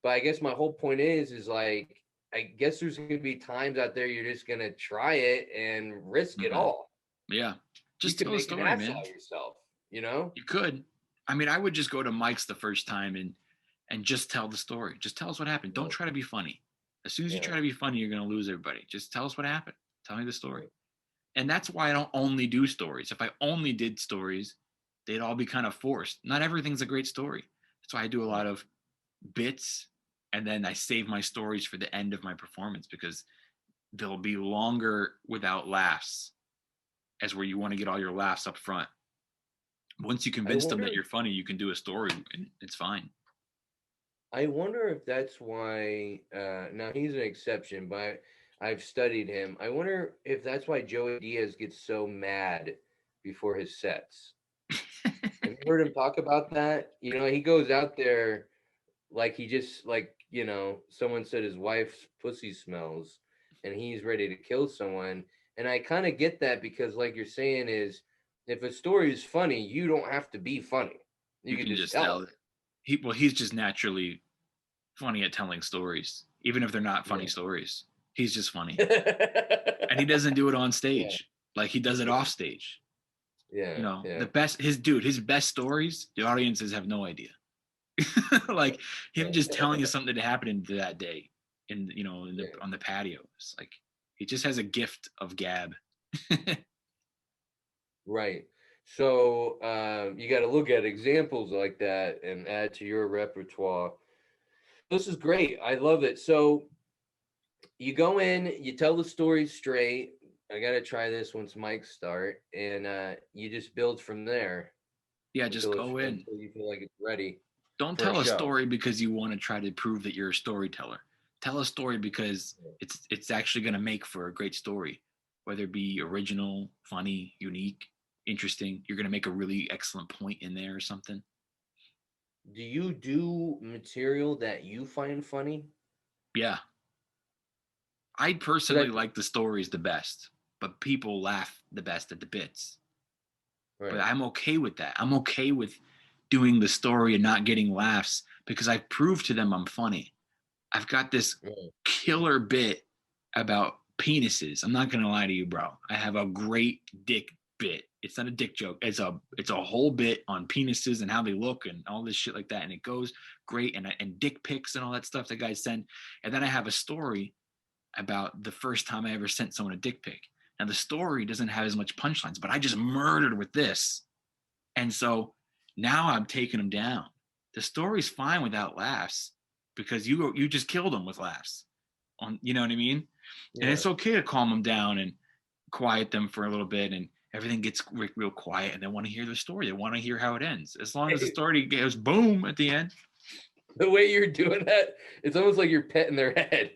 But I guess my whole point is like, I guess there's going to be times out there you're just going to try it and risk it all. Yeah. Just you tell a story, man. Yourself, You could. I mean, I would just go to Mike's the first time and just tell the story. Just tell us what happened. Don't try to be funny. As soon as you try to be funny, you're going to lose everybody. Just tell us what happened. Tell me the story. And that's why I don't only do stories. If I only did stories, they'd all be kind of forced. Not everything's a great story. That's why I do a lot of bits, and then I save my stories for the end of my performance, because they'll be longer without laughs, as where you want to get all your laughs up front. Once you convince them that you're funny, you can do a story and it's fine. I wonder if that's why, now he's an exception, but I've studied him. I wonder if that's why Joey Diaz gets so mad before his sets. Have you heard him talk about that? He goes out there like he just, like, someone said his wife's pussy smells and he's ready to kill someone. And I kind of get that, because like you're saying is, if a story is funny, you don't have to be funny. You can just tell it. He's just naturally funny at telling stories, even if they're not funny stories. He's just funny. And he doesn't do it on stage. Like he does it off stage. The best, his best stories, the audiences have no idea. Like him just telling you something that happened that day on the patio. It's like, he just has a gift of gab. Right. So you got to look at examples like that and add to your repertoire. This is great. I love it. So you go in, you tell the story straight. I got to try this once mics start, and you just build from there. Yeah, just go in until you feel like it's ready. Don't tell a story because you want to try to prove that you're a storyteller. Tell a story because it's actually going to make for a great story, whether it be original, funny, unique, interesting. You're going to make a really excellent point in there or something. Do you do material that you find funny? Yeah. I personally like the stories the best, but people laugh the best at the bits. Right. But I'm okay with that. I'm okay with doing the story and not getting laughs, because I've proved to them I'm funny. I've got this killer bit about penises. I'm not going to lie to you, bro. I have a great dick bit. It's not a dick joke. It's a whole bit on penises and how they look and all this shit like that. And it goes great. And dick pics and all that stuff that guys send. And then I have a story about the first time I ever sent someone a dick pic. Now the story doesn't have as much punchlines, but I just murdered with this. And so now I'm taking them down. The story's fine without laughs, because you just killed them with laughs. You know what I mean? Yeah. And it's okay to calm them down and quiet them for a little bit, and everything gets real quiet, and they want to hear the story. They want to hear how it ends. As long as the story goes boom at the end, The way you're doing that, it's almost like you're petting their head.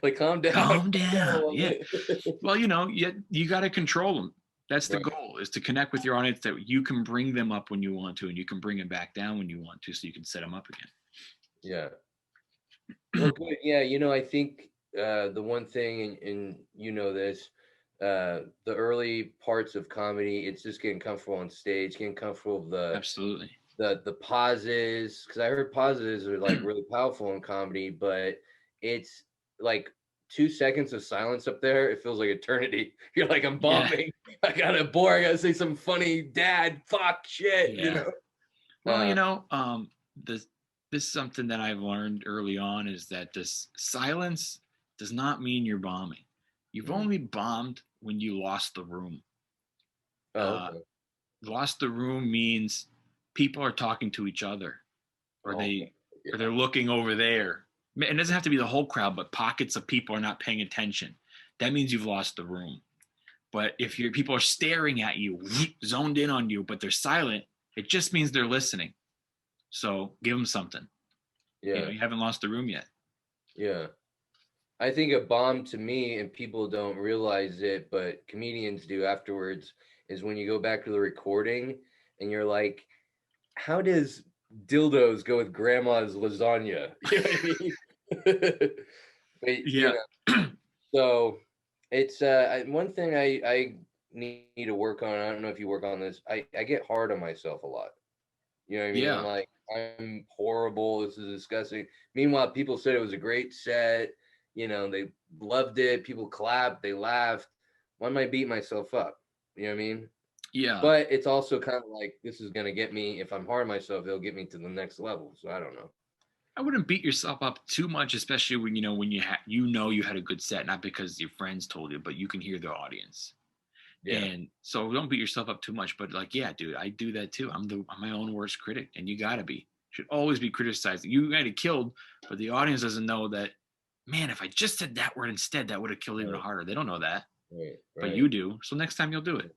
Like, calm down. Calm down. a Yeah. bit. Well, you got to control them. That's the Right. goal, is to connect with your audience, that you can bring them up when you want to, and you can bring them back down when you want to, so you can set them up again. Yeah. Well, good. Yeah, I think the one thing, and this, the early parts of comedy, it's just getting comfortable on stage, getting comfortable with Absolutely. the pauses, because I heard pauses are like really powerful in comedy, but it's like 2 seconds of silence up there, it feels like eternity. You're like, I'm Yeah. bombing. I gotta say some funny dad fuck shit, Yeah. Well, this is something that I've learned early on, is that this silence does not mean you're bombing. You've only bombed when you lost the room. Oh, okay. Lost the room means people are talking to each other, or they're looking over there. It doesn't have to be the whole crowd, but pockets of people are not paying attention. That means you've lost the room. But if people are staring at you, zoned in on you, but they're silent, it just means they're listening. So give them something. Yeah. You haven't lost the room yet. Yeah. I think a bomb to me, and people don't realize it, but comedians do afterwards, is when you go back to the recording and you're like, how does dildos go with grandma's lasagna? You know what I mean? But, Yeah. so it's one thing I need to work on. I don't know if you work on this. I get hard on myself a lot. You know what I mean? I'm Yeah. like, I'm horrible. This is disgusting. Meanwhile, people said it was a great set. They loved it. People clapped. They laughed. Why am I beating myself up? You know what I mean? Yeah. But it's also kind of like, this is going to get me, if I'm hard on myself, it'll get me to the next level. So I don't know. I wouldn't beat yourself up too much, especially when you had a good set, not because your friends told you, but you can hear the audience. Yeah. And so don't beat yourself up too much. But like, yeah, dude, I do that too. I'm my own worst critic, and you gotta be. Should always be criticized. You got it killed, but the audience doesn't know that. Man, if I just said that word instead, that would have killed even harder. They don't know that, Right. but you do. So next time you'll do it.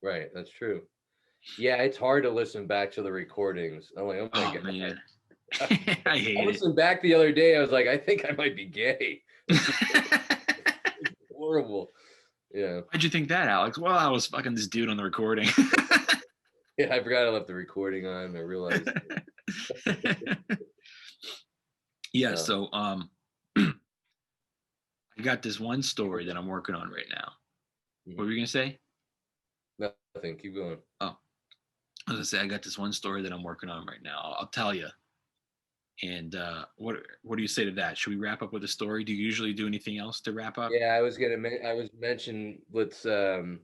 Right. That's true. Yeah, it's hard to listen back to the recordings. I'm like, oh my God. Man, I hate I it. listened back the other day. I was like, I think I might be gay. It's horrible. Yeah. Why'd you think that, Alex? Well, I was fucking this dude on the recording. Yeah, I forgot I left the recording on. I realized. Yeah, so I got this one story that I'm working on right now. What were you gonna say? Nothing. Keep going. Oh, I was gonna say I got this one story that I'm working on right now. I'll tell you. And what do you say to that? Should we wrap up with a story? Do you usually do anything else to wrap up? Yeah, I was mention let's land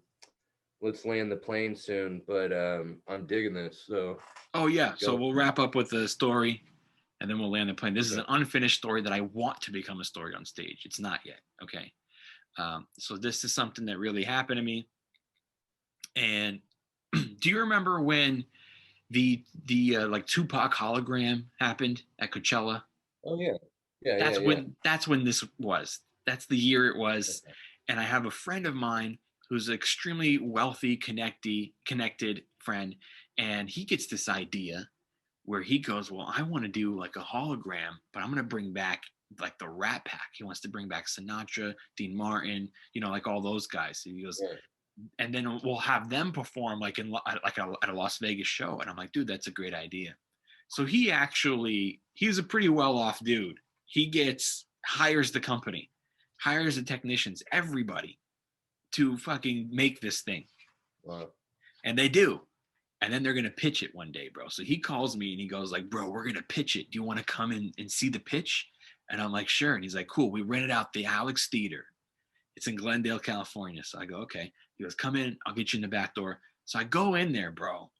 the plane soon, but I'm digging this. So. Oh yeah, so we'll wrap up with the story, and then we'll land the plane. This is an unfinished story that I want to become a story on stage. It's not yet. Okay. So this is something that really happened to me. And do you remember when the like Tupac hologram happened at Coachella? Oh yeah. Yeah. That's when this was. That's the year it was. Okay. And I have a friend of mine who's an extremely wealthy, connected friend, and he gets this idea where he goes, well, I want to do like a hologram, but I'm going to bring back like the Rat Pack. He wants to bring back Sinatra, Dean Martin, like all those guys. So he goes, yeah. And then we'll have them perform like at a Las Vegas show. And I'm like, dude, that's a great idea. So he's a pretty well-off dude. He hires the company, hires the technicians, everybody to fucking make this thing. Wow. And they do. And then they're going to pitch it one day, bro. So he calls me and he goes like, bro, we're going to pitch it. Do you want to come in and see the pitch? And I'm like, sure. And he's like, cool. We rented out the Alex Theater. It's in Glendale, California. So I go, okay. He goes, come in. I'll get you in the back door. So I go in there, bro.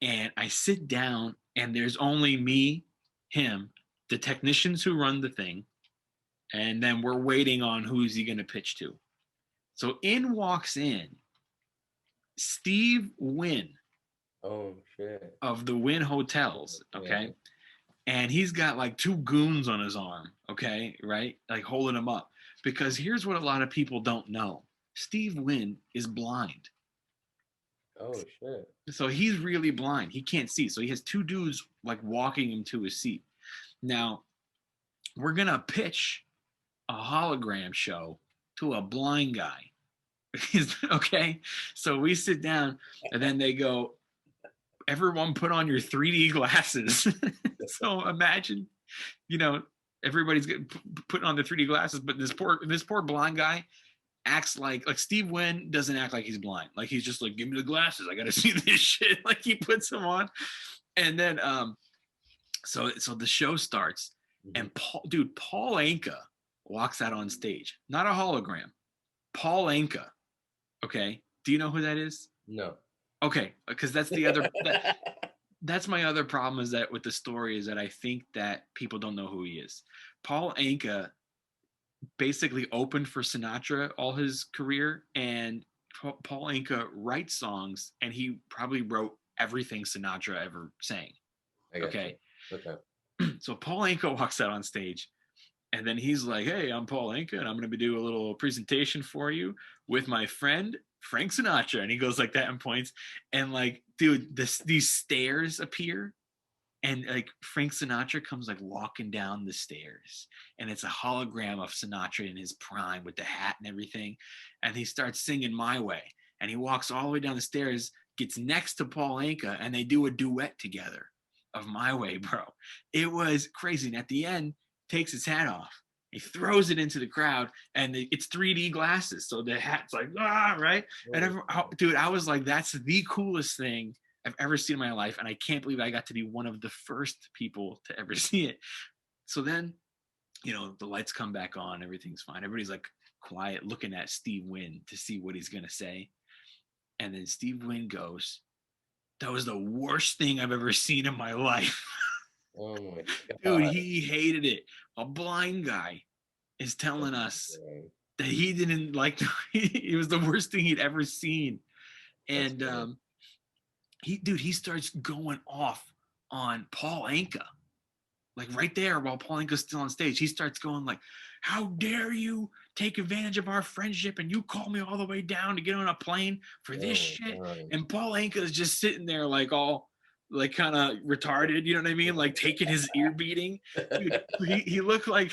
And I sit down and there's only me, him, the technicians who run the thing. And then we're waiting on who's he going to pitch to. So in walks in Steve Wynn. Oh shit. Of the Wynn Hotels, okay? Yeah. And he's got like two goons on his arm, okay? Right? Like holding him up. Because here's what a lot of people don't know. Steve Wynn is blind. Oh shit. So he's really blind. He can't see. So he has two dudes like walking him to his seat. Now, we're going to pitch a hologram show to a blind guy. Okay? So we sit down and then they go, everyone put on your 3D glasses. So imagine, everybody's putting on the 3D glasses, but this poor blind guy acts like Steve Wynn doesn't act like he's blind. Like he's just like, give me the glasses. I got to see this shit. Like he puts them on. And then, so the show starts and Paul Anka walks out on stage, not a hologram. Paul Anka. Okay. Do you know who that is? No. Okay. Because that's the other, that's my other problem is that with the story is that I think that people don't know who he is. Paul Anka basically opened for Sinatra all his career, and Paul Anka writes songs, and he probably wrote everything Sinatra ever sang. Okay. So Paul Anka walks out on stage, and then he's like, "Hey, I'm Paul Anka, and I'm going to be doing a little presentation for you with my friend Frank Sinatra." And he goes like that and points, and like, dude, these stairs appear. And like Frank Sinatra comes like walking down the stairs, and it's a hologram of Sinatra in his prime with the hat and everything. And he starts singing My Way, and he walks all the way down the stairs, gets next to Paul Anka, and they do a duet together of My Way, bro. It was crazy. And at the end, takes his hat off. He throws it into the crowd, and it's 3D glasses. So the hat's like, right? And dude, I was like, that's the coolest thing I've ever seen in my life, and I can't believe I got to be one of the first people to ever see it. So then, the lights come back on, everything's fine. Everybody's like quiet, looking at Steve Wynn to see what he's gonna say. And then Steve Wynn goes, "That was the worst thing I've ever seen in my life." Oh my God. Dude, he hated it. A blind guy is telling us that he didn't like it was the worst thing he'd ever seen. And he starts going off on Paul Anka, like right there while Paul Anka's still on stage. He starts going like, "How dare you take advantage of our friendship, and you call me all the way down to get on a plane for this shit." God. And Paul Anka is just sitting there like all like kind of retarded, you know what I mean? Like taking his ear beating. Dude, he looked like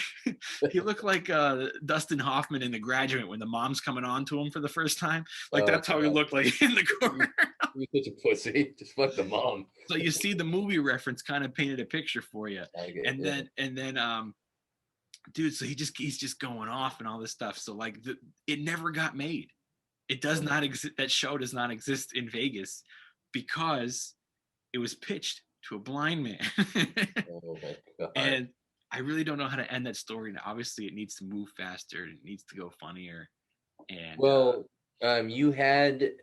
Dustin Hoffman in The Graduate when the mom's coming on to him for the first time. Like that's how he looked like in the corner. You're such a pussy. Just fuck the mom. So you see the movie reference kind of painted a picture for you. Then dude, so he's just going off and all this stuff. So like it never got made. It does not exist. That show does not exist in Vegas because it was pitched to a blind man. Oh my God. And I really don't know how to end that story. And obviously it needs to move faster. It needs to go funnier. And you had,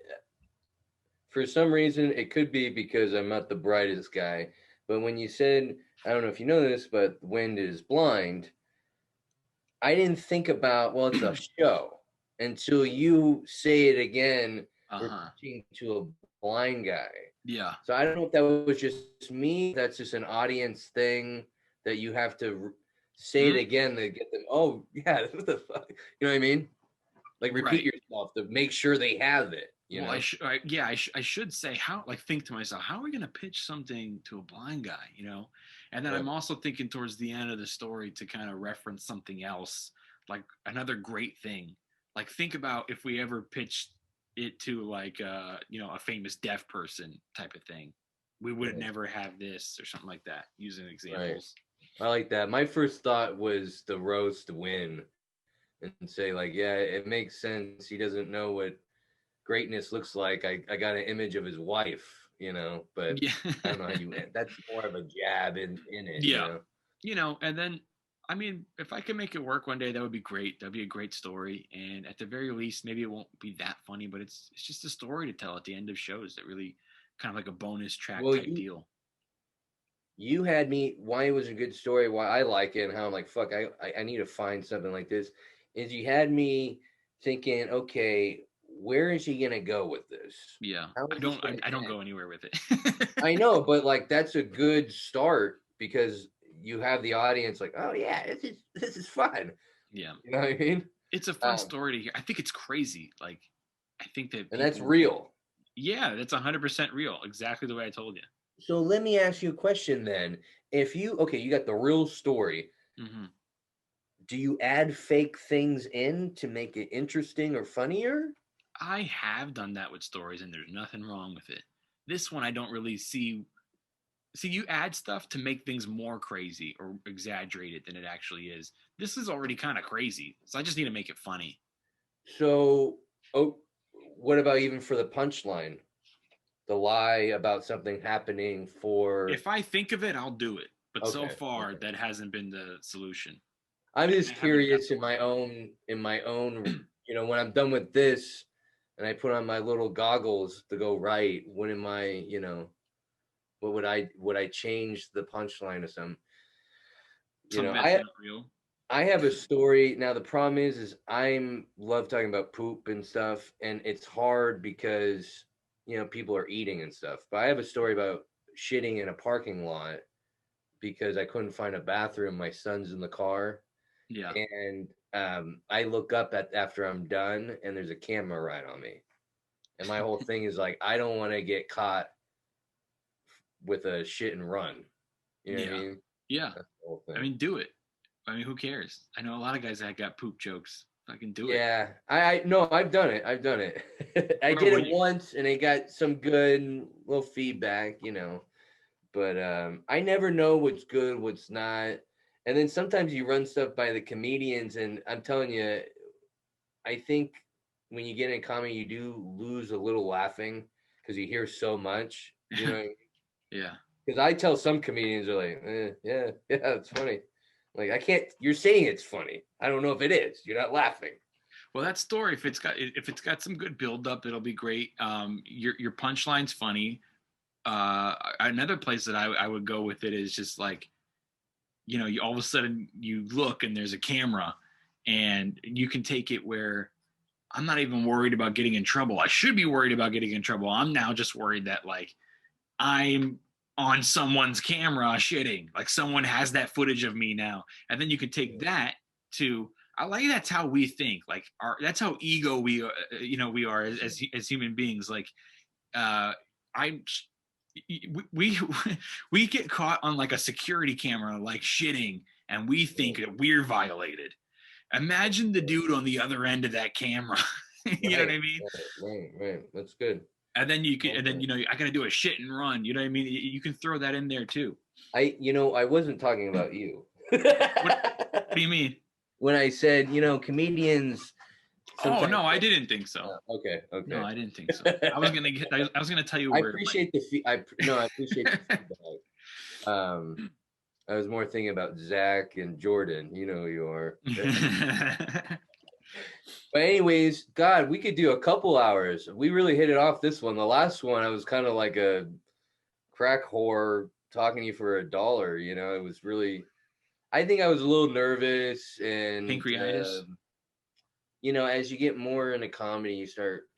for some reason, it could be because I'm not the brightest guy, but when you said, I don't know if you know this, but Wind is blind, I didn't think about, well, it's a show until you say it again, referring to a blind guy. Yeah. So I don't know if that was just me. That's just an audience thing that you have to say it again to get them. Oh yeah, what the fuck? You know what I mean? Like repeat yourself to make sure they have it. You know? I should say think to myself, how are we going to pitch something to a blind guy? And then I'm also thinking towards the end of the story to kind of reference something else, like another great thing. Like think about if we ever pitched it to like a famous deaf person type of thing, we would never have this or something like that, using examples. I like that. My first thought was the roast Win and say like, yeah, it makes sense. He doesn't know what greatness looks like. I got an image of his wife, but I don't know how you that's more of a jab in it. And then I mean, if I can make it work one day, that would be great. That'd be a great story. And at the very least, maybe it won't be that funny, but it's just a story to tell at the end of shows that really kind of like a bonus track type deal. You had me, why it was a good story, why I like it, and how I'm like, fuck, I need to find something like this, is you had me thinking, okay, where is he going to go with this? Yeah, I don't go anywhere with it. I know, but like, that's a good start because you have the audience like, oh yeah, this is fun. Yeah. You know what I mean? It's a fun story to hear. I think it's crazy. Like, I think that and that's real. Yeah, that's 100% real. Exactly the way I told you. So let me ask you a question then. If you you got the real story. Mm-hmm. Do you add fake things in to make it interesting or funnier? I have done that with stories, and there's nothing wrong with it. This one, I don't really see. See, you add stuff to make things more crazy or exaggerated than it actually is. This is already kind of crazy, so I just need to make it funny. So, oh, what about even for the punchline? The lie about something happening for If I think of it, I'll do it. But so okay, far, okay. that hasn't been the solution. I'm I just haven't got curious the in my own, when I'm done with this and I put on my little goggles to go write, when am I, what would I change the punchline or something? You know, something that's I not real. I have a story. Now the problem is I'm love talking about poop and stuff, and it's hard because people are eating and stuff. But I have a story about shitting in a parking lot because I couldn't find a bathroom. My son's in the car, Yeah. and I look up at after I'm done, and there's a camera right on me. And my whole thing is like, I don't want to get caught with a shit and run. You know what I Yeah. mean? Yeah. That's the whole I thing. mean, do it. I mean, who cares? I know a lot of guys that got poop jokes. I can do it. Yeah, I no, I've done it. I've done it. I Or did when it you, once, and it got some good little feedback. But I never know what's good, what's not. And then sometimes you run stuff by the comedians, and I'm telling you, I think when you get in comedy, you do lose a little laughing because you hear so much. You know, yeah. because I tell some comedians are like, yeah, yeah, it's funny. Like I can't. You're saying it's funny. I don't know if it is. You're not laughing. Well, that story, if it's got some good build up, it'll be great. Your punchline's funny. Another place that I would go with it is just like, you all of a sudden you look and there's a camera, and you can take it where I'm not even worried about getting in trouble. I should be worried about getting in trouble. I'm now just worried that like I'm on someone's camera shitting. Like someone has that footage of me now. And then you could take that to I like that's how we think. Like that's how ego we are as human beings. Like I we we get caught on like a security camera like shitting and we think that we're violated. Imagine the dude on the other end of that camera. You know what Right, I mean? right. That's good. And then Okay. I gotta do a shit and run. You know what I mean? You can throw that in there too. I wasn't talking about you. What do you mean? When I said, comedians Oh sometimes. no, I didn't think so. Okay, No, okay. I didn't think so. I was gonna tell you I where it went. appreciate I appreciate the feedback. I was more thinking about Zach and Jordan. You know who you are. But anyways, God, we could do a couple hours. We really hit it off this one. The last one, I was kind of like a crack whore talking to you for $1. It was really. I think I was a little nervous, and Pancreatitis. as you get more into comedy, you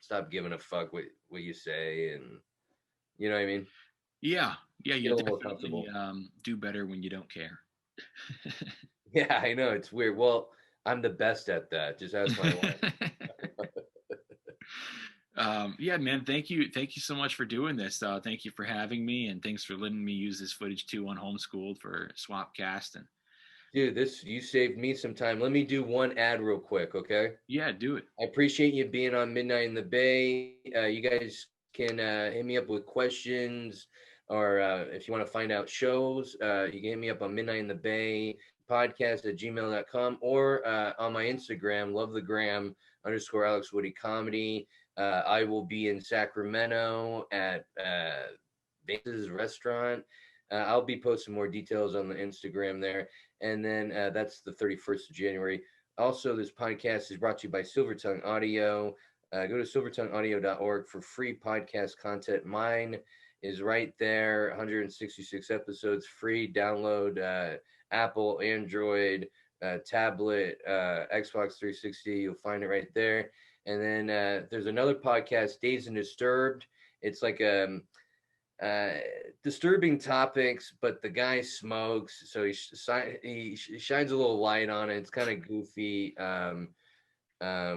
stop giving a fuck what you say, and you know what I mean. Yeah, yeah, Get you a little more definitely comfortable. do better when you don't care. Yeah, I know it's weird. Well, I'm the best at that. Just ask my wife. Yeah, man. Thank you so much for doing this. Thank you for having me, and thanks for letting me use this footage too on Homeschooled for Swapcast. And Dude, you saved me some time. Let me do one ad real quick, okay? yeah, do it. I appreciate you being on Midnight in the Bay. You guys can hit me up with questions, or if you want to find out shows, you can hit me up on Midnight in the Bay podcast at gmail.com, or on my Instagram, love the gram _Alex Woody comedy. I will be in Sacramento at Vance's restaurant. I'll be posting more details on the Instagram there. And then that's the 31st of January. Also, this podcast is brought to you by Silvertongue Audio. Go to silvertongueaudio.org for free podcast content. Mine is right there, 166 episodes, free download, Apple, Android, tablet, Xbox 360. You'll find it right there. And then there's another podcast, Dazed and Disturbed. It's like uh, disturbing topics, but the guy smokes, so he shines a little light on it. It's kind of goofy,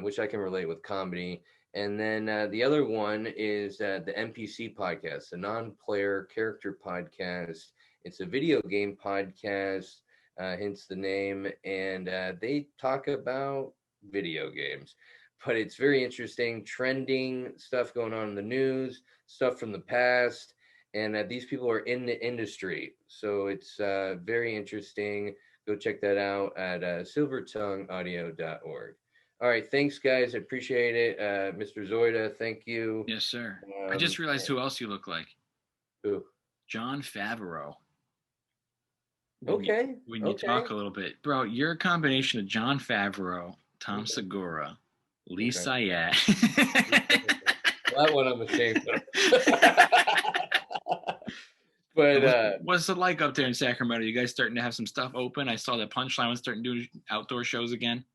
which I can relate with comedy. And then the other one is the NPC podcast, the non-player character podcast. It's a video game podcast, hence the name, and they talk about video games. But it's very interesting, trending stuff going on in the news, stuff from the past, and these people are in the industry, so it's very interesting. Go check that out at silvertongueaudio.org. All right, thanks, guys. I appreciate it. Mr. Zoida, thank you. Yes, sir. I just realized who else you look like. Who? John Favreau. Okay. When you talk a little bit, bro, you're a combination of John Favreau, Tom Segura, Lee Sayat. Well, that one I'm ashamed of. But what's it like up there in Sacramento? You guys starting to have some stuff open? I saw that Punchline was starting to do outdoor shows again.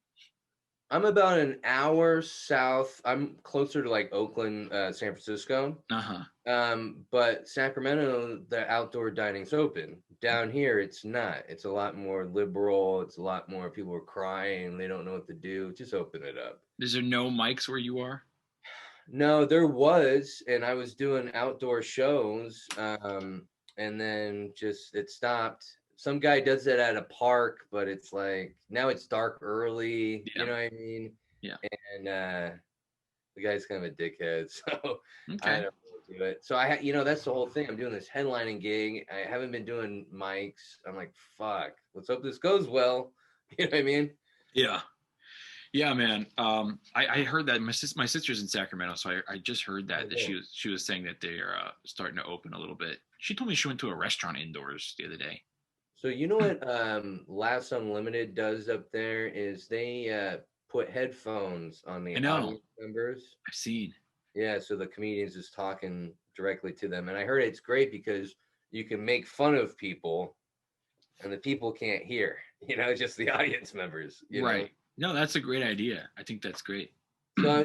I'm about an hour south. I'm closer to like Oakland, San Francisco. But Sacramento, the outdoor dining's open. Down here, it's not. It's a lot more liberal. It's a lot more people are crying. They don't know what to do. Just open it up. Is there no mics where you are? No, there was, and I was doing outdoor shows, and then just it stopped. Some guy does it at a park, but it's like now it's dark early. You know what I mean? Yeah. And the guy's kind of a dickhead, so I don't do it. So that's the whole thing. I'm doing this headlining gig. I haven't been doing mics. I'm like, fuck. Let's hope this goes well. You know what I mean? Yeah. Yeah, man. I heard that my sister's in Sacramento, so I just heard that she was saying that they are starting to open a little bit. She told me she went to a restaurant indoors the other day. So you know what Laughs Unlimited does up there is they put headphones on the audience members. I've seen. Yeah, so the comedians is talking directly to them, and I heard it's great because you can make fun of people, and the people can't hear. Just the audience members. Right. No, that's a great idea. I think that's great. So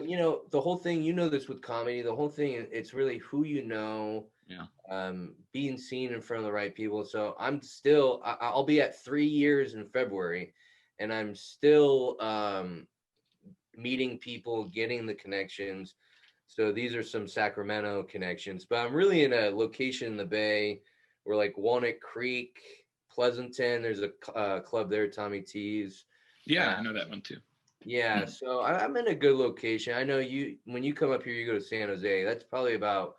the whole thing. This with comedy. The whole thing. It's really who you know. Yeah. Being seen in front of the right people. So I'll be at 3 years in February, and I'm still meeting people, getting the connections. So these are some Sacramento connections, but I'm really in a location in the Bay. We're like Walnut Creek, Pleasanton. There's a club there, Tommy T's. Yeah, I know that one too. Yeah, so I'm in a good location. I know when you come up here, you go to San Jose. That's probably about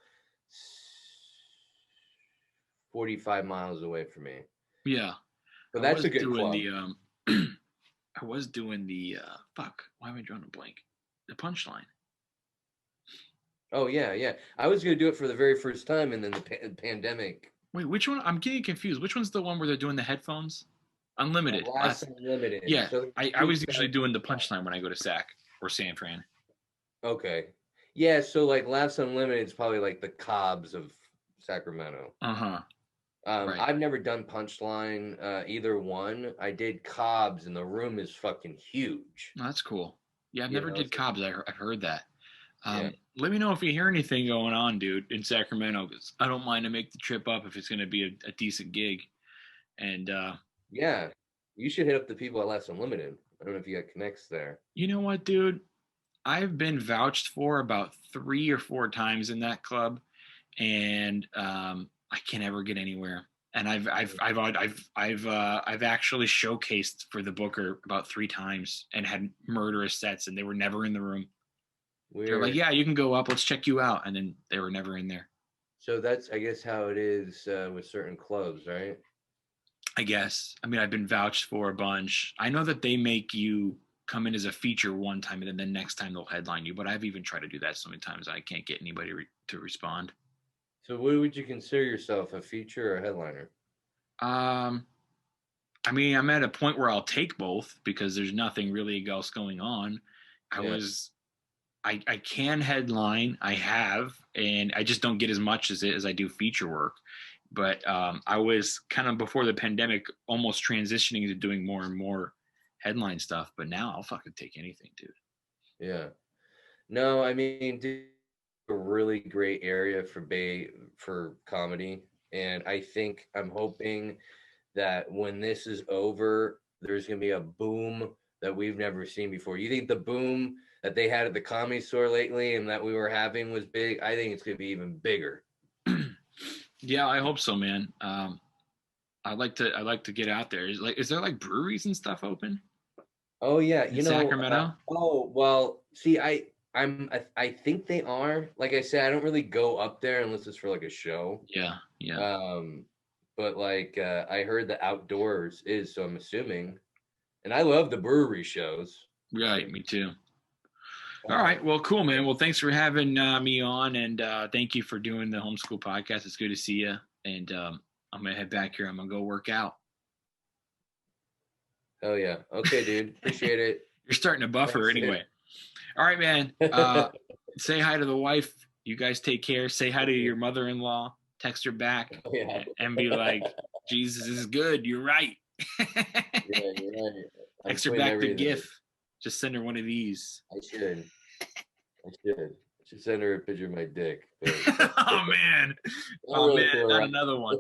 45 miles away from me. Yeah. But that's a good club. I was doing the fuck. Why am I drawing a blank? The Punchline. Oh yeah. I was gonna do it for the very first time, and then the pandemic. Wait, which one? I'm getting confused. Which one's the one where they're doing the headphones? Unlimited. Unlimited. Yeah, so I was usually doing the Punchline when I go to Sac or San Fran. Okay. Yeah, so like Laughs Unlimited is probably like the Cobbs of Sacramento. Right. I've never done Punchline, either one. I did Cobbs, and the room is fucking huge. Oh, that's cool. Yeah, I've never did Cobbs. I've heard that. Let me know if you hear anything going on, dude, in Sacramento, because I don't mind to make the trip up if it's going to be a decent gig. And yeah, you should hit up the people at Laughs Unlimited. I don't know if you got connects there. You know what, dude? I've been vouched for about 3 or 4 times in that club, and I can't ever get anywhere. And I've actually showcased for the booker about 3 times and had murderous sets, and they were never in the room. Weird. They're like, yeah, you can go up. Let's check you out. And then they were never in there. So that's, I guess, how it is with certain clubs, right? I guess. I mean, I've been vouched for a bunch. I know that they make you come in as a feature one time, and then the next time they'll headline you. But I've even tried to do that so many times I can't get anybody to respond. So what would you consider yourself, a feature or a headliner? I mean, I'm at a point where I'll take both because there's nothing really else going on. I can headline, I have, and I just don't get as much as I do feature work. But I was kind of before the pandemic almost transitioning to doing more and more headline stuff. But now I'll fucking take anything, dude. Yeah. No, I mean, dude, a really great area for comedy. And I'm hoping that when this is over, there's going to be a boom that we've never seen before. You think the boom that they had at the Comedy Store lately and that we were having was big? I think it's going to be even bigger. Yeah, I hope so, man. I'd like to get out there. Is there like breweries and stuff open Oh yeah, in Sacramento? oh well, see, I think they are. Like I said, I don't really go up there unless it's for like a show. Yeah, yeah. But like I heard the outdoors is, so I'm assuming. And I love the brewery shows. Right, me too. All right, well, cool, man. Well, thanks for having me on, and thank you for doing the Homeschool podcast. It's good to see you, and I'm gonna head back here. I'm gonna go work out. Oh yeah. Okay, dude. Appreciate it. You're starting to buffer anyway. All right, man. Say hi to the wife. You guys take care. Say hi to your mother-in-law. Text her back and be like, Jesus is good. You're right. Yeah, you're right. Text her back the GIF. Just send her one of these. I should send her a picture of my dick. Oh man. Oh man, not another one.